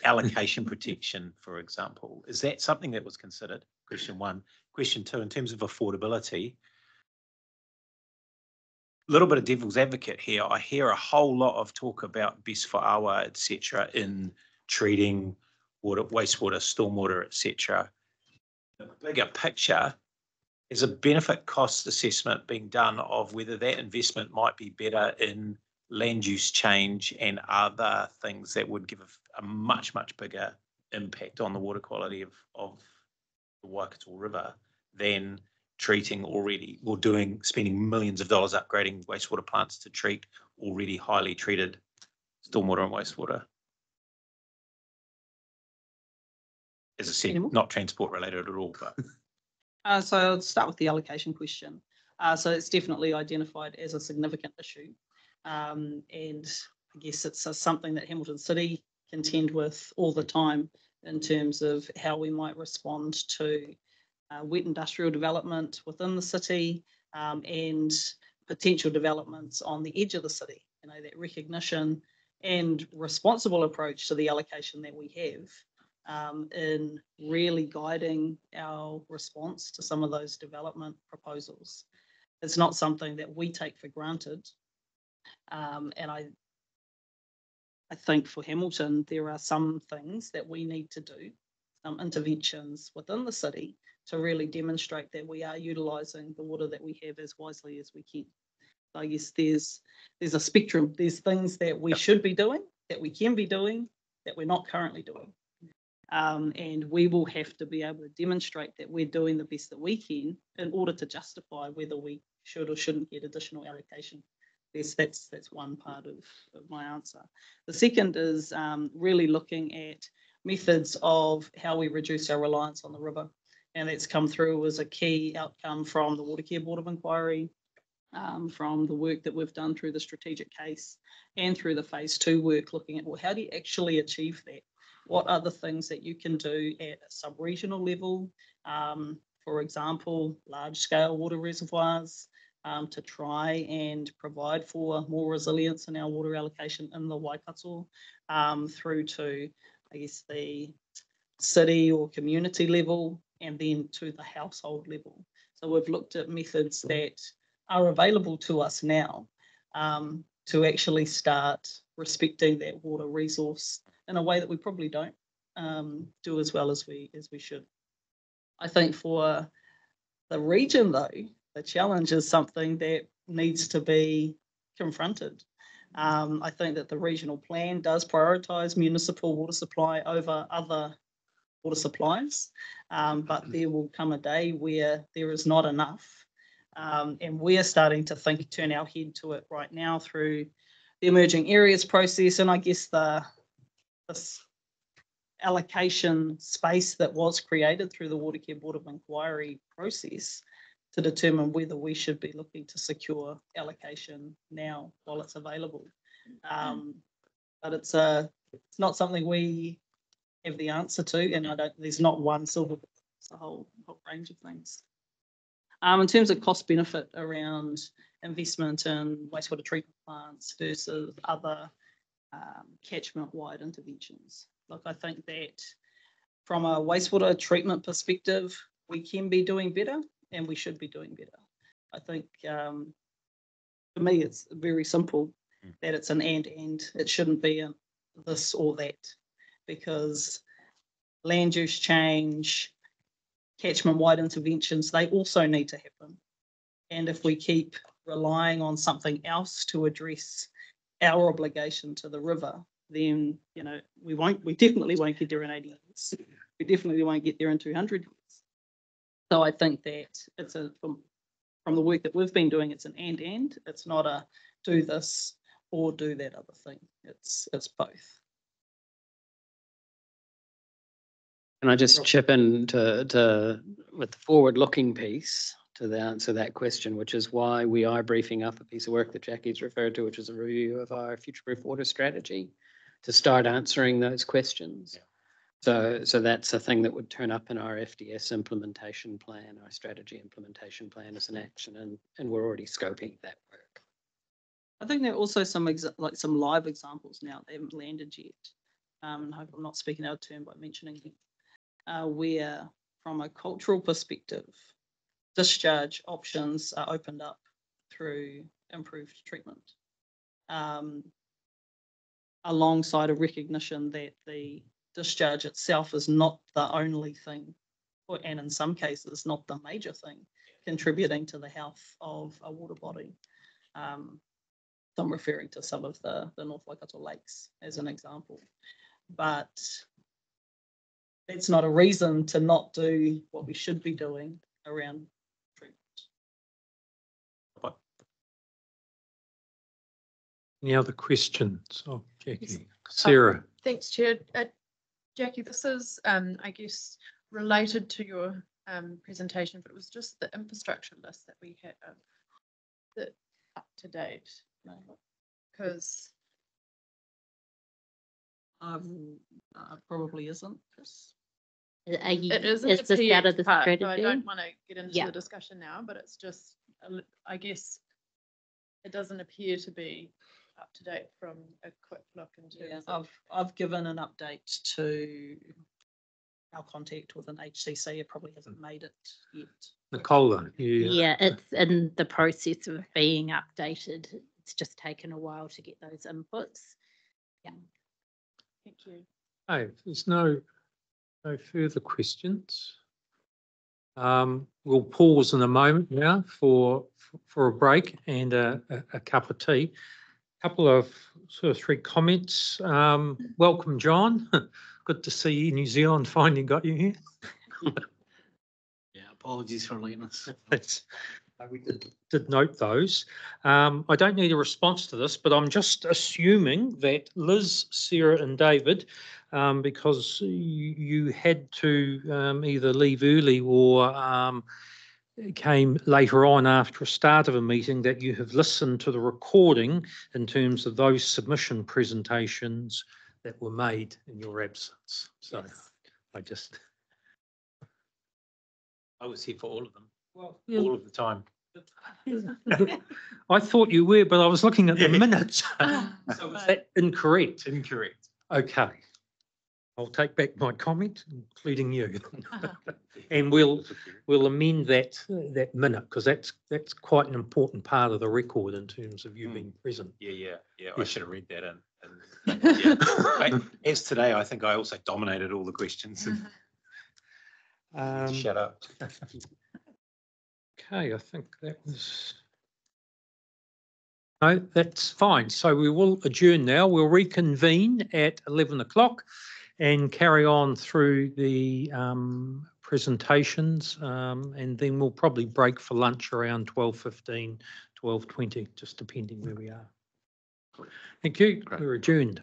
allocation protection, for example, is that something that was considered? Question one. Question two, in terms of affordability, a little bit of devil's advocate here. I hear a whole lot of talk about best for awa, etc., in treating water, wastewater, stormwater, etc. The bigger picture is a benefit cost assessment being done of whether that investment might be better in land use change and other things that would give a much, much bigger impact on the water quality of the Waikato River than treating already or spending millions of dollars upgrading wastewater plants to treat already highly treated stormwater and wastewater. As I said, not transport related at all. But So I'll start with the allocation question. So it's definitely identified as a significant issue. And I guess it's something that Hamilton City contend with all the time in terms of how we might respond to wet industrial development within the city and potential developments on the edge of the city. You know, that recognition and responsible approach to the allocation that we have in really guiding our response to some of those development proposals. It's not something that we take for granted. And I think for Hamilton, there are some things that we need to do, some interventions within the city to really demonstrate that we are utilising the water that we have as wisely as we can. So I guess there's a spectrum. There's things that we should be doing, that we can be doing, that we're not currently doing. And we will have to be able to demonstrate that we're doing the best that we can in order to justify whether we should or shouldn't get additional allocation. That's one part of my answer. The second is really looking at methods of how we reduce our reliance on the river. And that's come through as a key outcome from the Watercare Board of Inquiry, from the work that we've done through the strategic case and through the phase 2 work, looking at, well, how do you actually achieve that? What are the things that you can do at a sub-regional level? For example, large-scale water reservoirs, to try and provide for more resilience in our water allocation in the Waikato, through to, I guess, the city or community level, and then to the household level. So we've looked at methods that are available to us now. to actually start respecting that water resource in a way that we probably don't do as well as we should. I think for the region, though, the challenge is something that needs to be confronted. I think that the regional plan does prioritise municipal water supply over other water supplies, but there will come a day where there is not enough. And we're starting to turn our head to it right now through the emerging areas process, and I guess this allocation space that was created through the Watercare Board of Inquiry process to determine whether we should be looking to secure allocation now while it's available. But it's not something we have the answer to, and there's not one silver bullet. It's a whole range of things. In terms of cost benefit around investment in wastewater treatment plants versus other catchment-wide interventions. Look, I think that from a wastewater treatment perspective, we can be doing better and we should be doing better. I think for me, it's very simple that it's an and. It shouldn't be a this or that, because land use change, catchment-wide interventions, they also need to happen. And if we keep relying on something else to address our obligation to the river, then we definitely won't get there in 80 years. We definitely won't get there in 200 years. So I think that it's from the work that we've been doing, it's an and. It's not a do this or do that other thing. It's both. Can I just chip in to with the forward-looking piece to answer that question, which is why we are briefing up a piece of work that Jackie's referred to, which is a review of our future-proof water strategy, to start answering those questions. Yeah. So that's a thing that would turn up in our FDS implementation plan, our strategy implementation plan as an action, and we're already scoping that work. I think there are also some live examples now that haven't landed yet. I hope I'm not speaking out of turn by mentioning them, where from a cultural perspective, discharge options are opened up through improved treatment, alongside a recognition that the discharge itself is not the only thing, and in some cases not the major thing contributing to the health of a water body. So I'm referring to some of the North Waikato lakes as an example, but it's not a reason to not do what we should be doing around treatment. Any other questions? Oh, Jackie. Sarah. Thanks, Chair. Jackie, this is, I guess, related to your presentation, but it was just the infrastructure list that we had that up to date, because probably isn't. It isn't It's the start of the part, strategy. so I don't want to get into the discussion now, but it's just, I guess, it doesn't appear to be up to date from a quick look into. I've given an update to our contact with an HCC. It probably hasn't made it yet. Nicola. Yeah, it's in the process of being updated. It's just taken a while to get those inputs. Yeah. Thank you. Hey, there's no further questions. We'll pause in a moment now for a break and a cup of tea. Couple of sort of 3 comments. Welcome, John. Good to see you. New Zealand finally got you here. Yeah, apologies for lateness. We did note those. I don't need a response to this, but I'm just assuming that Liz, Sarah and David, because you had to either leave early or came later on after a start of a meeting, that you have listened to the recording in terms of those submission presentations that were made in your absence. So yes. I was here for all of them. Well, all of the time. I thought you were, but I was looking at the minutes. So is that incorrect? Incorrect. Okay. I'll take back my comment, including you. And we'll amend that minute, because that's quite an important part of the record in terms of you being present. Yeah. I Yes. should have read that in. Yeah. As today, I think I also dominated all the questions. Shut up. Okay, I think that was. No, that's fine. So we will adjourn now. We'll reconvene at 11 o'clock and carry on through the presentations, and then we'll probably break for lunch around 12:15, 12:20, just depending where we are. Thank you. We're adjourned.